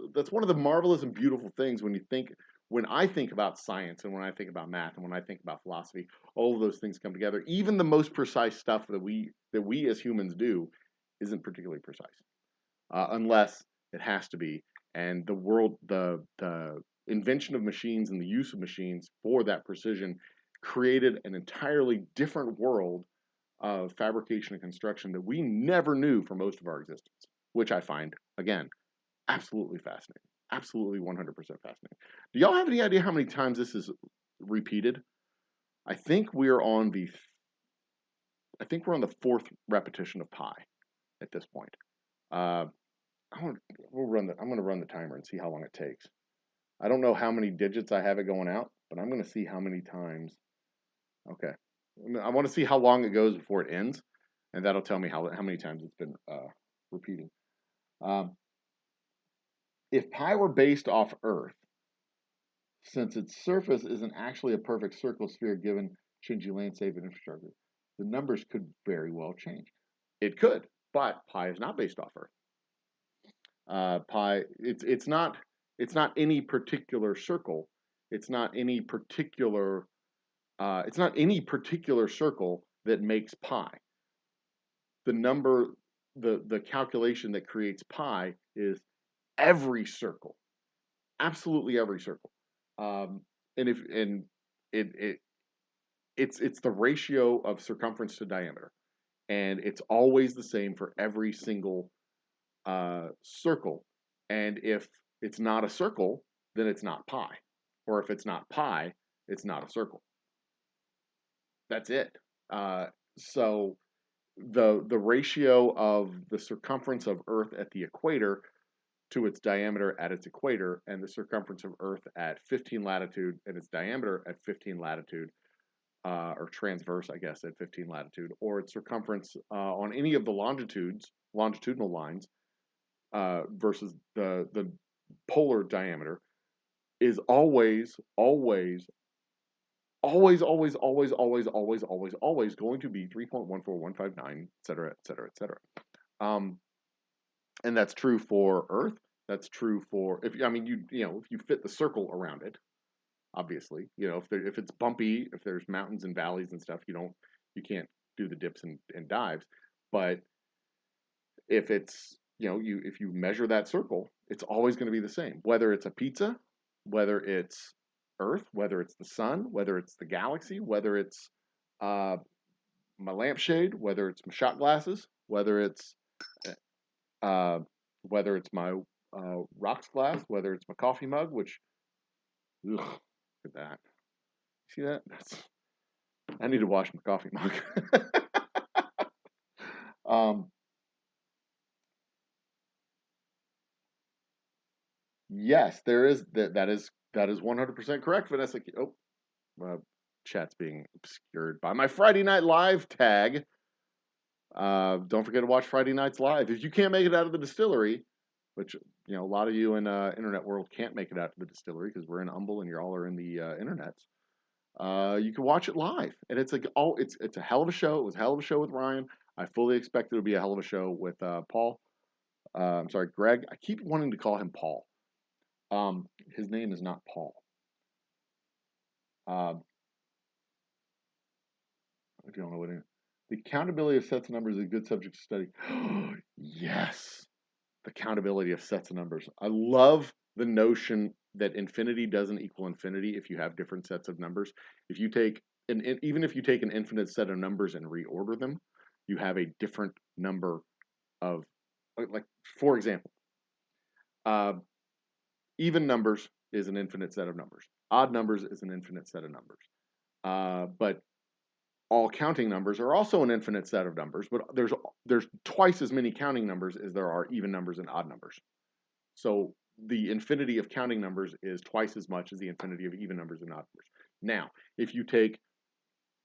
and beautiful things when I think about science, and when I think about math, and when I think about philosophy. All of those things come together. Even the most precise stuff that we as humans do isn't particularly precise, unless it has to be. And the invention of machines and the use of machines for that precision created an entirely different world of fabrication and construction that we never knew for most of our existence, which I find, again, absolutely fascinating. Absolutely 100% fascinating. Do y'all have any idea how many times this is repeated? I think we're on the fourth repetition of pi at this point. I'm going to run the timer and see how long it takes. I don't know how many digits I have it going out, but I'm going to see how many times. Okay. I want to see how long it goes before it ends, and that'll tell me how many times it's been repeating. If pi were based off Earth, since its surface isn't actually a perfect circle sphere given changing landscape and infrastructure, the numbers could very well change. It could, but pi is not based off Earth. Pi, it's not any particular circle. It's not any particular circle that makes pi. The calculation that creates pi is every circle, absolutely every circle, it's the ratio of circumference to diameter, and it's always the same for every single circle. And if it's not a circle, then it's not pi, or if it's not pi, it's not a circle. That's it. So the ratio of the circumference of Earth at the equator to its diameter at its equator, and the circumference of Earth at 15 latitude and its diameter at 15 latitude, or transverse, I guess, at 15 latitude, or its circumference on any of the longitudinal lines versus the polar diameter, is always going to be 3.14159, et cetera, et cetera, et cetera. Um, and that's true for Earth. That's true for if I mean if you fit the circle around it, obviously. If it's bumpy, if there's mountains and valleys and stuff, you can't do the dips and dives. But if it's if you measure that circle, it's always going to be the same. Whether it's a pizza, whether it's Earth, whether it's the sun, whether it's the galaxy, whether it's uh, my lampshade, whether it's my shot glasses, uh, whether it's my rocks glass, whether it's my coffee mug, which ugh, look at that. See that? I need to wash my coffee mug. um, yes, there is that is 100% correct, Vanessa. Oh, uh, chat's being obscured by my Friday Night Live tag. Don't forget to watch Friday Nights Live. If you can't make it out of the distillery, which a lot of you in internet world can't make it out to the distillery because we're in Humble and you all are in the internets. You can watch it live, and it's like it's a hell of a show. It was a hell of a show with Ryan. I fully expect it to be a hell of a show with Paul. I'm sorry, Greg. I keep wanting to call him Paul. His name is not Paul. Uh, I don't know what it is. The accountability of sets of numbers is a good subject to study. Yes, the accountability of sets of numbers. I love the notion that infinity doesn't equal infinity if you have different sets of numbers. If you take even if you take an infinite set of numbers and reorder them, you have a different number of like for example, uh, even numbers is an infinite set of numbers. Odd numbers is an infinite set of numbers. But all counting numbers are also an infinite set of numbers, but there's twice as many counting numbers as there are even numbers and odd numbers. So the infinity of counting numbers is twice as much as the infinity of even numbers and odd numbers. Now, if you take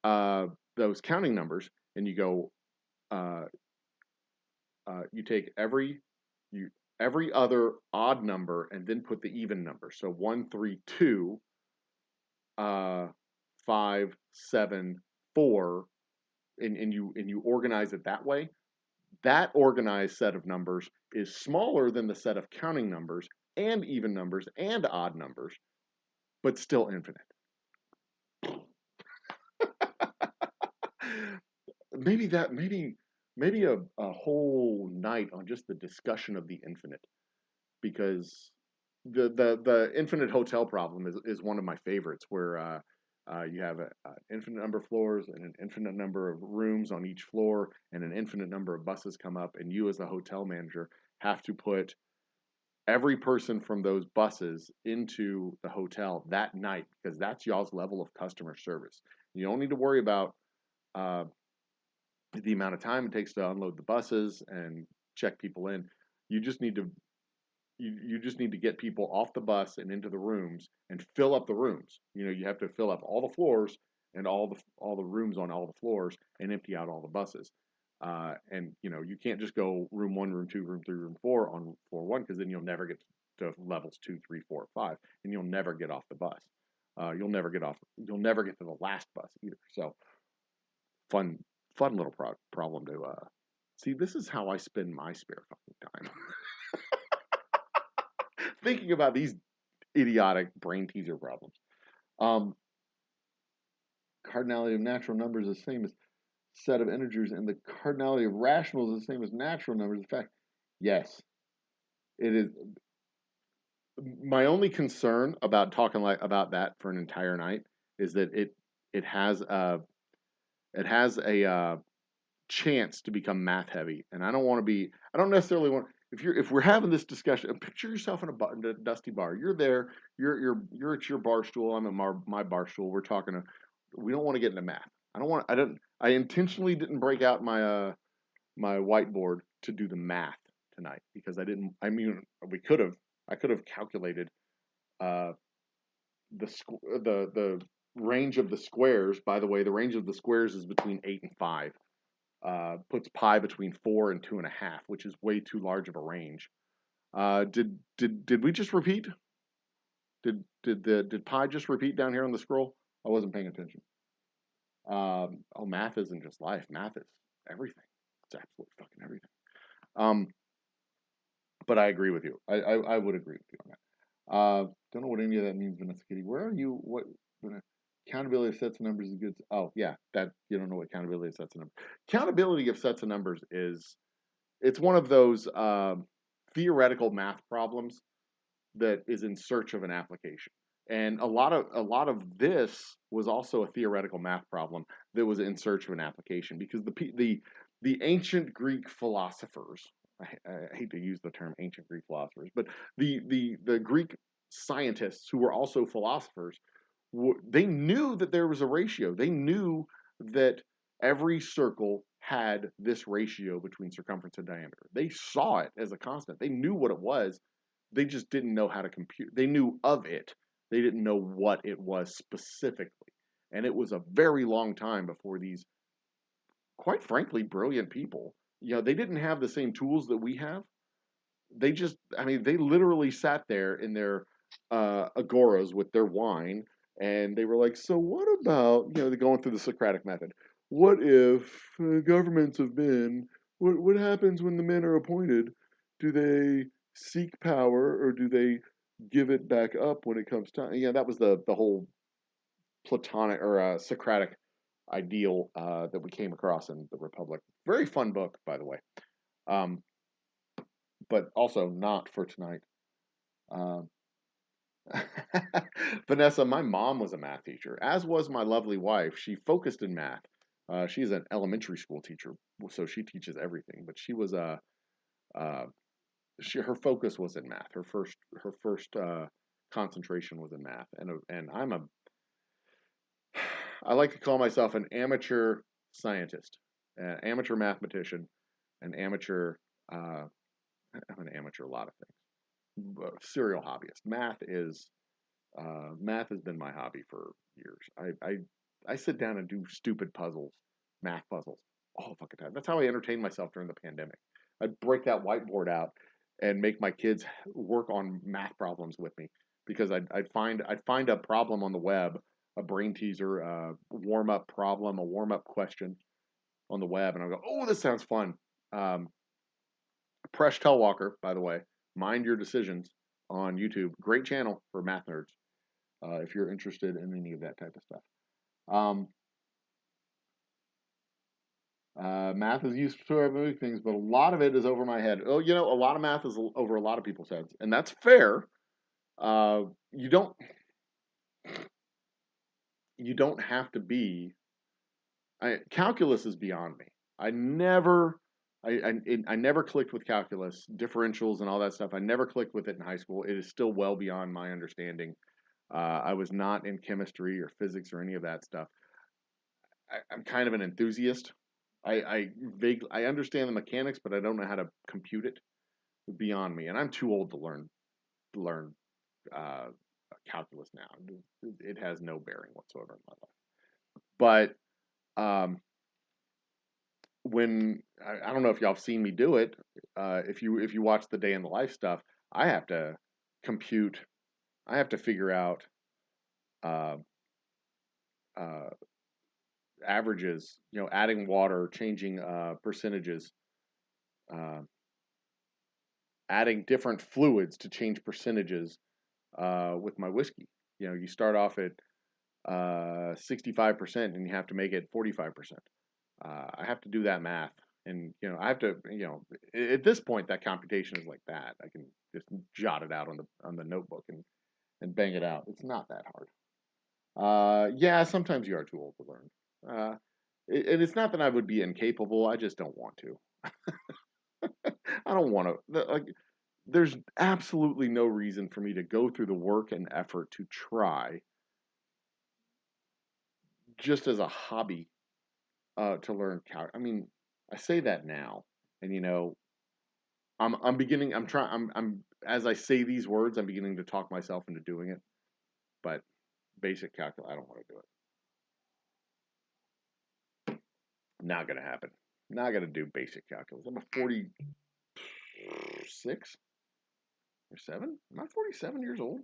those counting numbers and you go, uh, you take every other odd number and then put the even number. So 1, 3, 2, 5, 7, 4, and you organize it that way. That organized set of numbers is smaller than the set of counting numbers and even numbers and odd numbers, but still infinite. maybe a whole night on just the discussion of the infinite, because the infinite hotel problem is one of my favorites, where you have an infinite number of floors and an infinite number of rooms on each floor and an infinite number of buses come up, and you as the hotel manager have to put every person from those buses into the hotel that night, because that's y'all's level of customer service. You don't need to worry about uh, the amount of time it takes to unload the buses and check people in. You just need to you just need to get people off the bus and into the rooms and fill up the rooms. You have to fill up all the floors and all the rooms on all the floors and empty out all the buses. And you can't just go room 1, room 2, room 3, room 4 on floor 1, because then you'll never get to levels 2, 3, 4, 5, and you'll never get off the bus. You'll never get off. You'll never get to the last bus either. So fun, fun little problem to see. This is how I spend my spare fucking time. Thinking about these idiotic brain teaser problems. Um, Cardinality of natural numbers is the same as set of integers, and the cardinality of rationals is the same as natural numbers. In fact, yes, it is. My only concern about talking about that for an entire night is that it has a chance to become math heavy, and I don't want to be. I don't necessarily want. If we're having this discussion, picture yourself in a dusty bar. You're there. You're at your bar stool. I'm at my bar stool. We're talking. We don't want to get into math. I don't want. I don't. I intentionally didn't break out my whiteboard to do the math tonight, because I didn't. I mean, we could have. I could have calculated uh, the range of the squares. By the way, the range of the squares is between 8 and 5. Puts pi between 4 and 2.5, which is way too large of a range. Did we just repeat? Did pi just repeat down here on the scroll? I wasn't paying attention. Oh, math isn't just life. Math is everything. It's absolutely fucking everything. But I agree with you. I would agree with you on that. Don't know what any of that means, Vanessa Kitty. Where are you? What accountability of sets of numbers is good? Oh yeah, that you don't know what accountability of sets of numbers. Accountability of sets of numbers is it's one of those theoretical math problems that is in search of an application. And a lot of this was also a theoretical math problem that was in search of an application because the ancient Greek philosophers, I hate to use the term ancient Greek philosophers, but the Greek scientists who were also philosophers, they knew that there was a ratio. They knew that every circle had this ratio between circumference and diameter. They saw it as a constant. They knew what it was. They just didn't know how to compute. They knew of it. They didn't know what it was specifically. And it was a very long time before these, quite frankly, brilliant people, they didn't have the same tools that we have. They literally sat there in their agoras with their wine, and they were like, so what about, they're going through the Socratic method. What if governments have been, what happens when the men are appointed? Do they seek power or do they give it back up when it comes time? Yeah, that was the whole Platonic or Socratic ideal that we came across in the Republic. Very fun book, by the way. Um, but also not for tonight. Um, Vanessa, my mom was a math teacher, as was my lovely wife. She focused in math. She's an elementary school teacher, so she teaches everything. But she was a her focus was in math. Her first concentration was in math, and I like to call myself an amateur scientist, an amateur mathematician, an amateur. I'm an amateur a lot of things. Serial hobbyist. Math has been my hobby for years. I sit down and do stupid puzzles, math puzzles, all the fucking time. That's how I entertained myself during the pandemic. I'd break that whiteboard out and make my kids work on math problems with me because I'd find a problem on the web, a brain teaser, a warm up problem, a warm up question on the web, and I'd go, oh, this sounds fun. Um, Presh Telwalker, by the way, Mind Your Decisions on YouTube. Great channel for math nerds if you're interested in any of that type of stuff. Um, Math is used for many things, but a lot of it is over my head. Oh, a lot of math is over a lot of people's heads, and that's fair. Uh, you don't you don't have to be. Calculus is beyond me. I never. I never clicked with calculus, differentials, and all that stuff. I never clicked with it in high school. It is still well beyond my understanding. I was not in chemistry or physics or any of that stuff. I'm kind of an enthusiast. I understand the mechanics, but I don't know how to compute it. Beyond me, and I'm too old to learn uh, calculus now. It has no bearing whatsoever in my life. But when I don't know if y'all have seen me do it, if you watch the day in the life stuff, I have to compute. I have to figure out uh, uh, averages. Adding water, changing percentages, uh, adding different fluids to change percentages with my whiskey. You start off at 65% and you have to make it 45%. I have to do that math. And, I have to, at this point, that computation is like that. I can just jot it out on the notebook and bang it out. It's not that hard. Yeah, sometimes you are too old to learn. And it's not that I would be incapable. I just don't want to. I don't want to. Like, there's absolutely no reason for me to go through the work and effort to try just as a hobby to learn I mean, I say that now, and I'm beginning. I'm trying. I'm as I say these words, I'm beginning to talk myself into doing it. But basic calculus, I don't want to do it. Not gonna happen. Not gonna do basic calculus. I'm a 46 or 7. Am I 47 years old?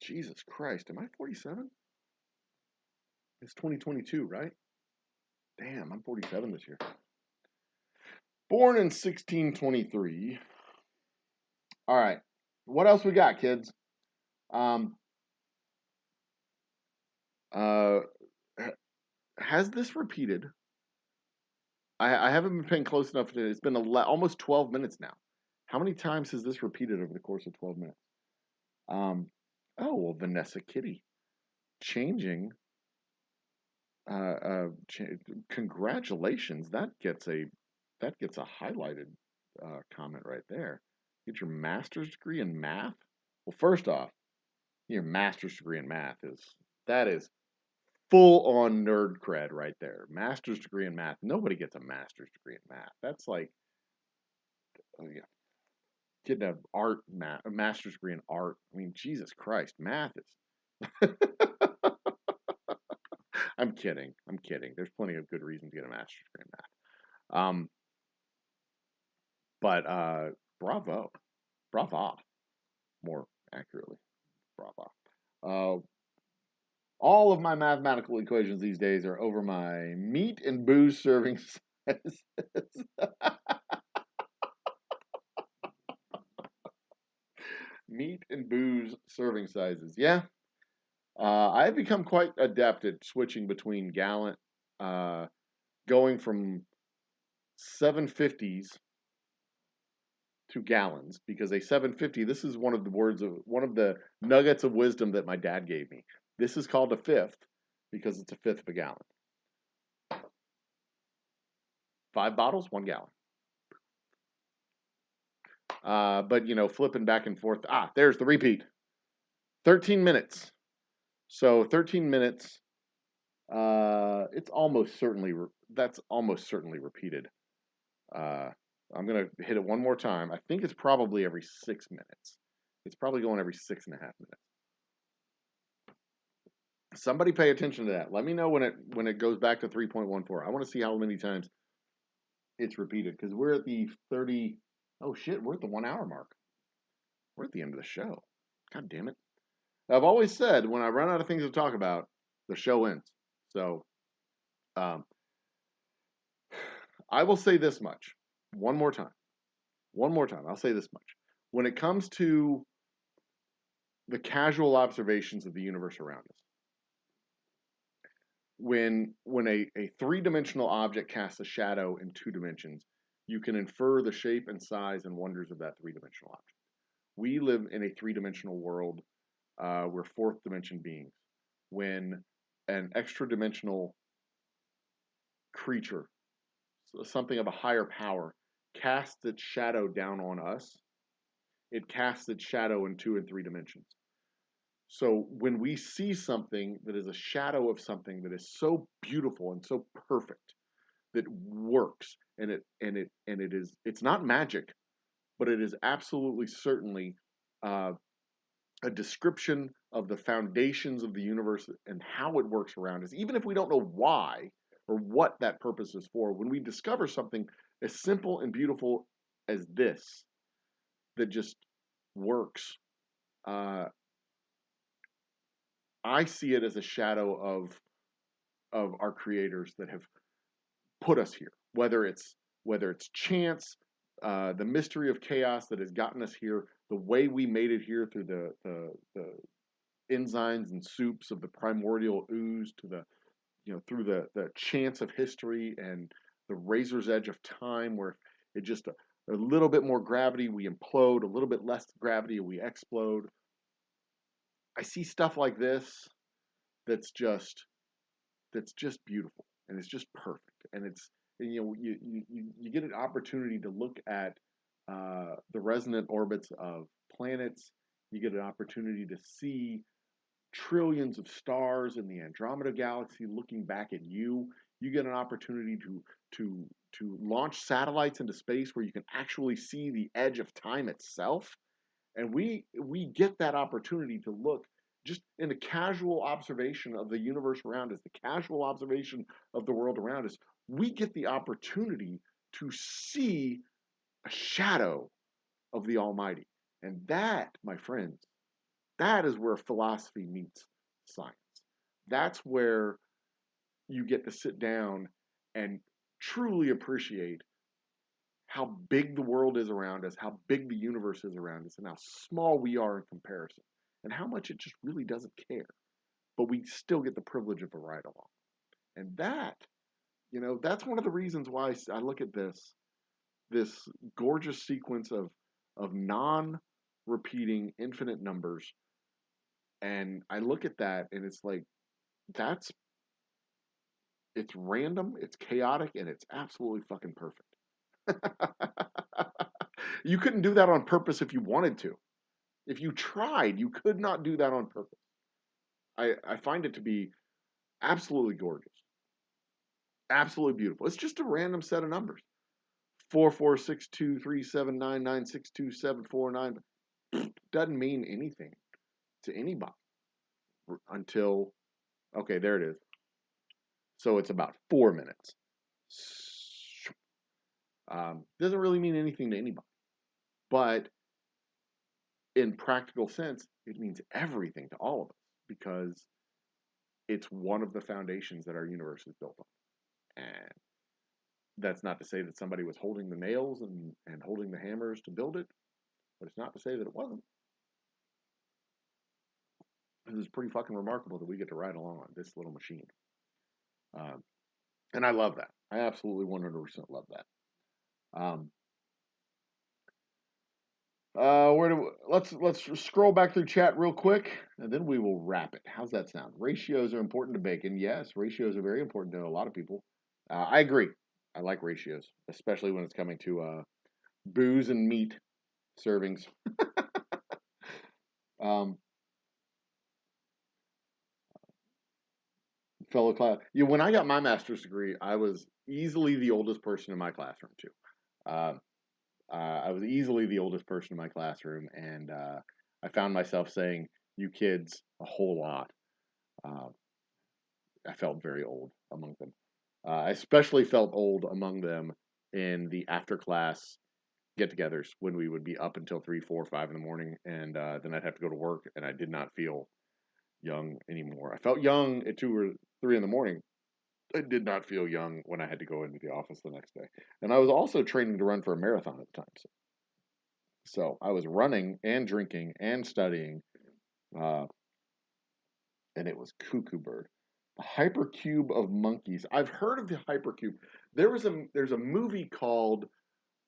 Jesus Christ, am I 47? It's 2022, right? Damn, I'm 47 this year. Born in 1623. All right. What else we got, kids? Um, uh, has this repeated? I haven't been paying close enough to it. It's been almost 12 minutes now. How many times has this repeated over the course of 12 minutes? Um, oh, well, Vanessa Kitty. Changing. Uh, uh, ch- Congratulations. That gets a highlighted comment right there. Get your master's degree in math. Well, first off, your master's degree in math is full on nerd cred right there. Master's degree in math. Nobody gets a master's degree in math. That's like yeah, getting a master's degree in art. I mean, Jesus Christ, math is. I'm kidding. I'm kidding. There's plenty of good reasons to get a master's degree in math. But bravo, brava, more accurately, brava. Uh, all of my mathematical equations these days are over my meat and booze serving sizes. Meat and booze serving sizes. Yeah, I've become quite adept at switching between gallon, uh, going from 750s to gallons because a 750. This is one of the nuggets of wisdom that my dad gave me. This is called a fifth because it's a fifth of a gallon. 5 bottles, 1 gallon. But flipping back and forth. There's the repeat. 13 minutes. So 13 minutes. It's almost certainly that's almost certainly repeated. Uh, I'm gonna hit it one more time. I think it's probably every 6 minutes. It's probably going every 6.5 minutes. Somebody pay attention to that. Let me know when it goes back to 3.14. I want to see how many times it's repeated because we're at the 30. Oh shit, we're at the 1 hour mark. We're at the end of the show. God damn it. I've always said when I run out of things to talk about, the show ends. So um, I will say this much one more time. One more time. I'll say this much. When it comes to the casual observations of the universe around us, when a three-dimensional object casts a shadow in 2 dimensions, you can infer the shape and size and wonders of that three-dimensional object. We live in a three-dimensional world. We're fourth dimension beings. When an extra-dimensional creature, something of a higher power, casts its shadow down on us, it casts its shadow in 2 and 3 dimensions. So when we see something that is a shadow of something that is so beautiful and so perfect that works it's not magic, but it is absolutely certainly uh, a description of the foundations of the universe and how it works around us, even if we don't know why or what that purpose is for. When we discover something as simple and beautiful as this that just works, uh, I see it as a shadow of our creators that have put us here. Whether it's chance, the mystery of chaos that has gotten us here, the way we made it here through the enzymes and soups of the primordial ooze to the through the chance of history and the razor's edge of time where it just a little bit more gravity we implode, a little bit less gravity we explode. I see stuff like this that's just that's just beautiful and it's just perfect and you get an opportunity to look at the resonant orbits of planets. You get an opportunity to see trillions of stars in the Andromeda galaxy looking back at you. You get an opportunity to launch satellites into space where you can actually see the edge of time itself. And we get that opportunity to look just in a casual observation of the universe around us, the casual observation of the world around us. We get the opportunity to see a shadow of the Almighty. And that, my friends, that is where philosophy meets science. That's where you get to sit down and truly appreciate how big the world is around us, how big the universe is around us, and how small we are in comparison, and how much it just really doesn't care. But we still get the privilege of a ride along. And that, that's one of the reasons why I look at this gorgeous sequence of non-repeating infinite numbers, and I look at that and it's like that's it's random, it's chaotic, and it's absolutely fucking perfect. You couldn't do that on purpose if you wanted to. If you tried, you could not do that on purpose. I find it to be absolutely gorgeous, absolutely beautiful. It's just a random set of numbers. 4 4 6 2 3 7 9 9 6 2 7 4 9 doesn't mean anything to anybody until, okay, there it is. So it's about 4 minutes. Doesn't really mean anything to anybody, but in practical sense, it means everything to all of us because it's one of the foundations that our universe is built on. And that's not to say that somebody was holding the nails and holding the hammers to build it, but it's not to say that it wasn't. This is pretty fucking remarkable that we get to ride along on this little machine. And I love that. I absolutely 100% love that. Let's scroll back through chat real quick, and then we will wrap it. How's that sound? Ratios are important to bacon. Yes, ratios are very important to a lot of people. I agree. I like ratios, especially when it's coming to booze and meat servings. Fellow class, when I got my master's degree, I was easily the oldest person in my classroom too. Uh, I was easily the oldest person in my classroom, and I found myself saying "you kids" a whole lot. Uh, I felt very old among them. I especially felt old among them in the after class get-togethers when we would be up until 3, 4, 5 in the morning, and then I'd have to go to work, and I did not feel young anymore. I felt young at 2 or 3 in the morning. I did not feel young when I had to go into the office the next day, and I was also training to run for a marathon at the time. So I was running and drinking and studying, uh, and it was cuckoo bird. The hypercube of monkeys. I've heard of the hypercube. There's a movie called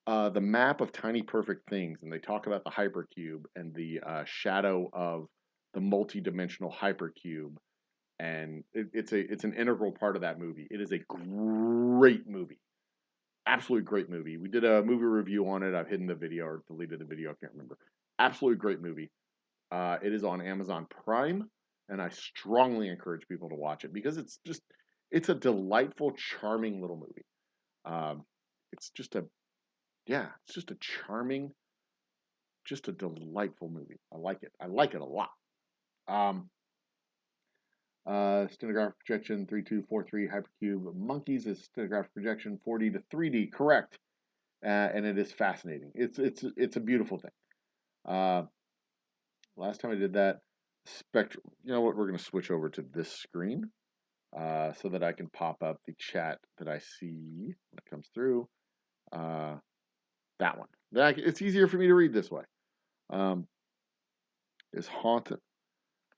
The Map of Tiny Perfect Things, and they talk about the hypercube and the shadow of the multi-dimensional hypercube, and it's an integral part of that movie. It is a great movie, absolutely great movie. We did a movie review on it. I've hidden the video or deleted the video. I can't remember. Absolutely great movie. It is on Amazon Prime, and I strongly encourage people to watch it because it's a delightful, charming little movie. Um, it's just a it's just a charming, just a delightful movie. I like it. I like it a lot. Um, stenographic projection 3243 hypercube monkeys is stenographic projection 4D to 3D. Correct, and it is fascinating. It's a beautiful thing. Last time I did that, spectrum. You know what? We're going to switch over to this screen so that I can pop up the chat that I see when it comes through. That one. It's easier for me to read this way. Is haunted.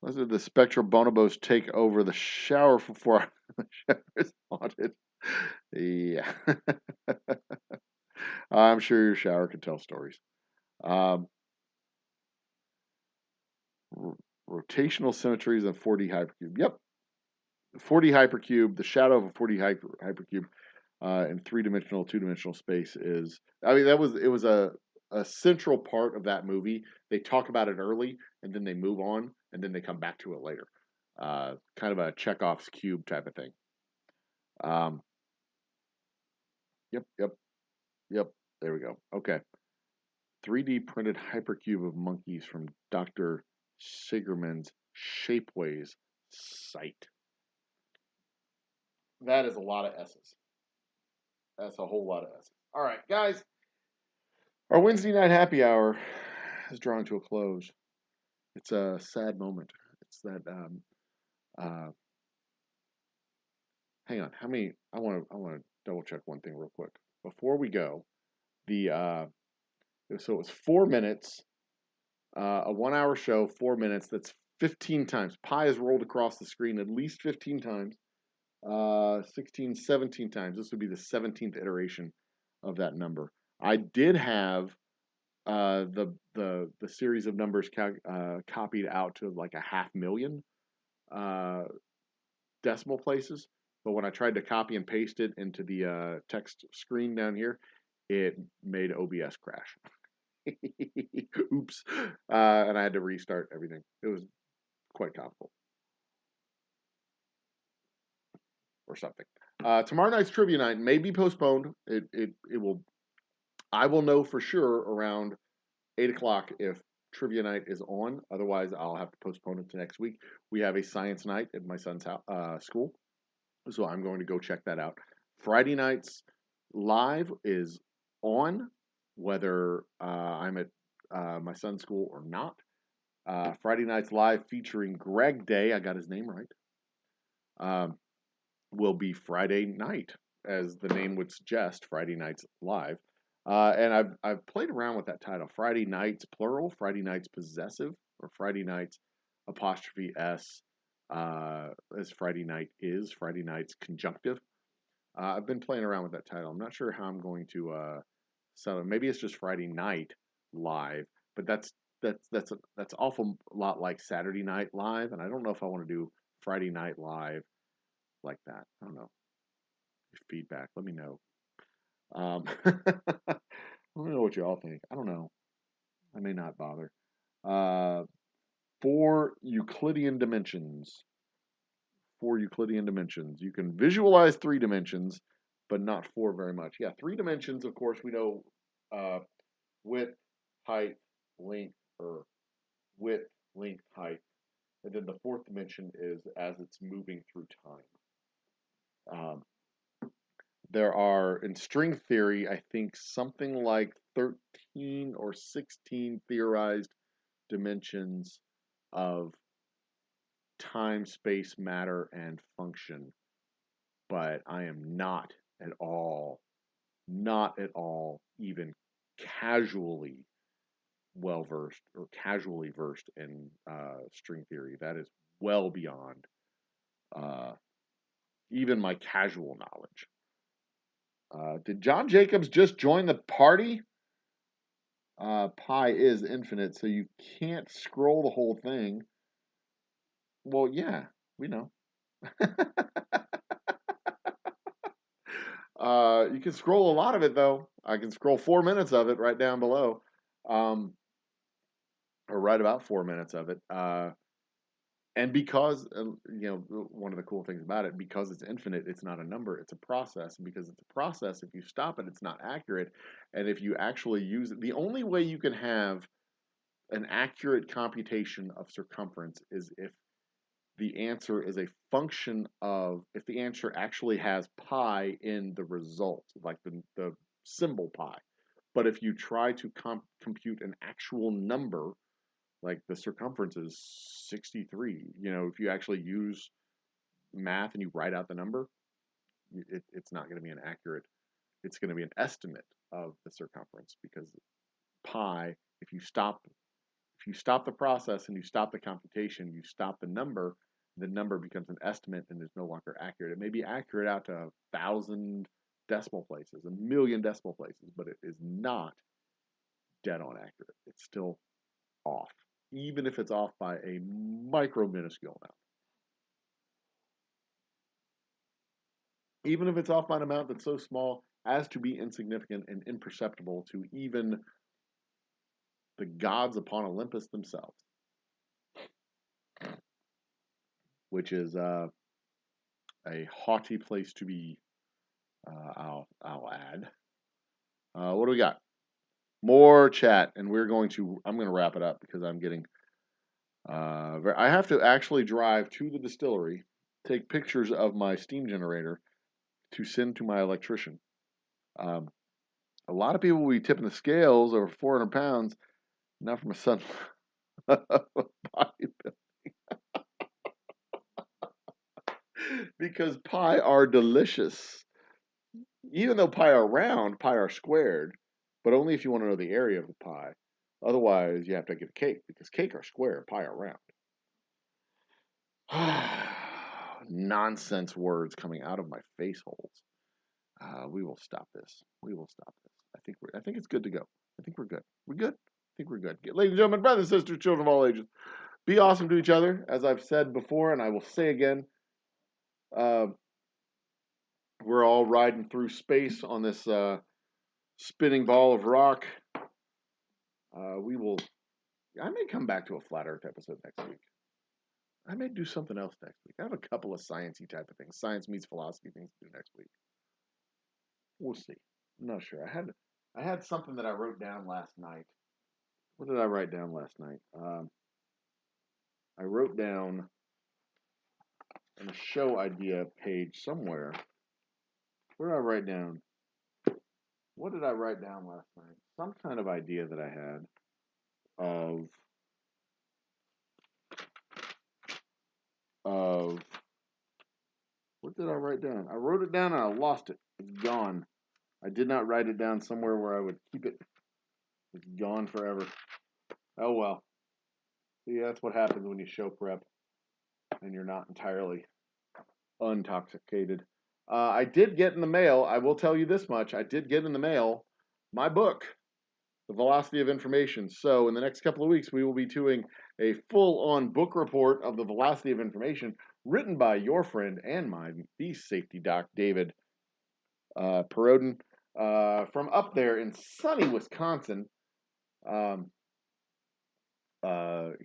Let's do the spectral bonobos take over the shower for 4 hours. The shower is haunted. Yeah. I'm sure your shower could tell stories. Rotational symmetries of 4D hypercube. Yep. 4D hypercube, the shadow of a 4D hypercube in 3-dimensional, 2-dimensional space is, I mean, it was a central part of that movie. They talk about it early and then they move on and then they come back to it later. Kind of a Chekhov's cube type of thing. Yep. There we go. Okay. 3D printed hypercube of monkeys from Dr. Sigerman's Shapeways site. That is a lot of S's. That's a whole lot of S's. All right, guys. Our Wednesday night happy hour is drawing to a close. It's a sad moment. It's that. Hang on. How many? I want to double check one thing real quick before we go. The so it was 4 minutes, a 1 hour show, 4 minutes. That's 15 times. Pi is rolled across the screen at least 15 times. 16, 17 times. This would be the 17th iteration of that number. I did have the series of numbers copied out to like a 500,000 uh, decimal places, but when I tried to copy and paste it into the text screen down here, it made OBS crash. Oops. And I had to restart everything. It was quite comical or something. Tomorrow night's trivia night may be postponed. It will. I will know for sure around 8 o'clock if trivia night is on. Otherwise, I'll have to postpone it to next week. We have a science night at my son's school, so I'm going to go check that out. Friday nights live is on, whether I'm at my son's school or not. Friday nights live featuring Greg Day. I got his name right. Will be Friday night, as the name would suggest. Friday nights live. And I've played around with that title. Friday nights plural, Friday nights possessive, or Friday nights apostrophe s, as Friday night is, Friday nights conjunctive. I've been playing around with that title. I'm not sure how I'm going to sell it. Maybe it's just Friday night live, but that's awful lot like Saturday night live, and I don't know if I want to do Friday night live like that. I don't know. Feedback. Let me know. Let me know what you all think. I don't know. I may not bother. Uh, four Euclidean dimensions. Four Euclidean dimensions. You can visualize 3 dimensions, but not four very much. Yeah, 3 dimensions, of course, we know uh, width, height, length, or width, length, height. And then the fourth dimension is as it's moving through time. There are, in string theory, I think something like 13 or 16 theorized dimensions of time, space, matter, and function. But I am not at all even casually well versed or casually versed in string theory. That is well beyond uh, even my casual knowledge. Did John Jacobs just join the party? Pi is infinite, so you can't scroll the whole thing. Well, yeah, we know. You can scroll a lot of it, though. I can scroll 4 minutes of it right down below, or right about 4 minutes of it. And because, one of the cool things about it, because it's infinite, it's not a number, it's a process. And because it's a process, if you stop it, it's not accurate. And if you actually use it, the only way you can have an accurate computation of circumference is if the answer is a function of, if the answer actually has pi in the result, like the symbol pi. But if you try to compute an actual number, like the circumference is 63, if you actually use math and you write out the number, it's not going to be an accurate, it's going to be an estimate of the circumference, because pi, if you stop the process and you stop the computation, you stop the number becomes an estimate and is no longer accurate. It may be accurate out to 1,000 decimal places, 1,000,000 decimal places, but it is not dead on accurate. It's still off, even if it's off by a micro minuscule amount. Even if it's off by an amount that's so small as to be insignificant and imperceptible to even the gods upon Olympus themselves, which is a haughty place to be. I'll add. What do we got? More chat, and I'm going to wrap it up because I'm getting. I have to actually drive to the distillery, take pictures of my steam generator to send to my electrician. A lot of people will be tipping the scales over 400 pounds. Not from a son. Because pie are delicious. Even though pie are round, pie are squared. but only if you want to know the area of the pie. Otherwise, you have to get a cake, because cake are square, pie are round. Nonsense words coming out of my face holes. We will stop this. We will stop this. I think it's good to go. I think we're good. We're good. I think we're good. Ladies and gentlemen, brothers and sisters, children of all ages, be awesome to each other, as I've said before, and I will say again. We're all riding through space on this spinning ball of rock. We will. I may come back to a flat Earth episode next week. I may do something else next week. I have a couple of sciencey type of things, science meets philosophy things to do next week. We'll see. I'm not sure. I had something that I wrote down last night. What did I write down last night? I wrote down on a show idea page somewhere. What did I write down? What did I write down last night? Some kind of idea that I had of what did I write down? I wrote it down and I lost it. It's gone. I did not write it down somewhere where I would keep it. It's gone forever. Oh well. See, that's what happens when you show prep and you're not entirely intoxicated. I did get in the mail, I will tell you this much, I did get in the mail my book, The Velocity of Information. So in the next couple of weeks, we will be doing a full-on book report of The Velocity of Information, written by your friend and mine, the safety doc, David Perodin, from up there in sunny Wisconsin.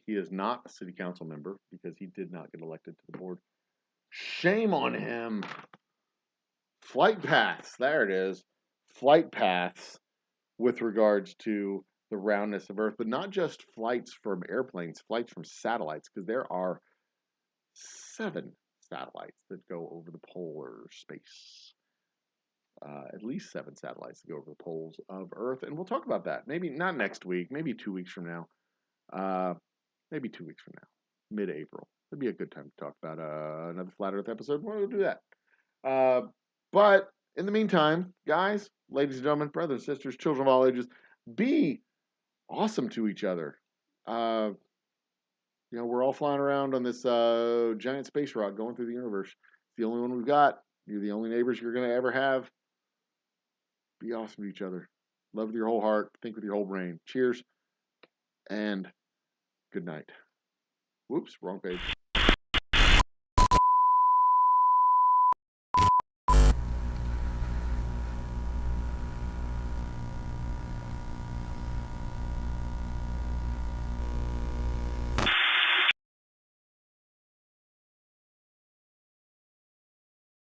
He is not a city council member because he did not get elected to the board. Shame on him. Flight paths, there it is. Flight paths with regards to the roundness of Earth, but not just flights from airplanes, flights from satellites, because there are 7 satellites that go over the polar space. At least 7 satellites that go over the poles of Earth, and we'll talk about that. Maybe not next week, maybe 2 weeks from now. Maybe 2 weeks from now, mid-April. It'd be a good time to talk about another Flat Earth episode. We'll do that. But in the meantime, guys, ladies and gentlemen, brothers, sisters, children of all ages, be awesome to each other. We're all flying around on this giant space rock going through the universe. It's the only one we've got. You're the only neighbors you're going to ever have. Be awesome to each other. Love with your whole heart. Think with your whole brain. Cheers and good night. Whoops, wrong page.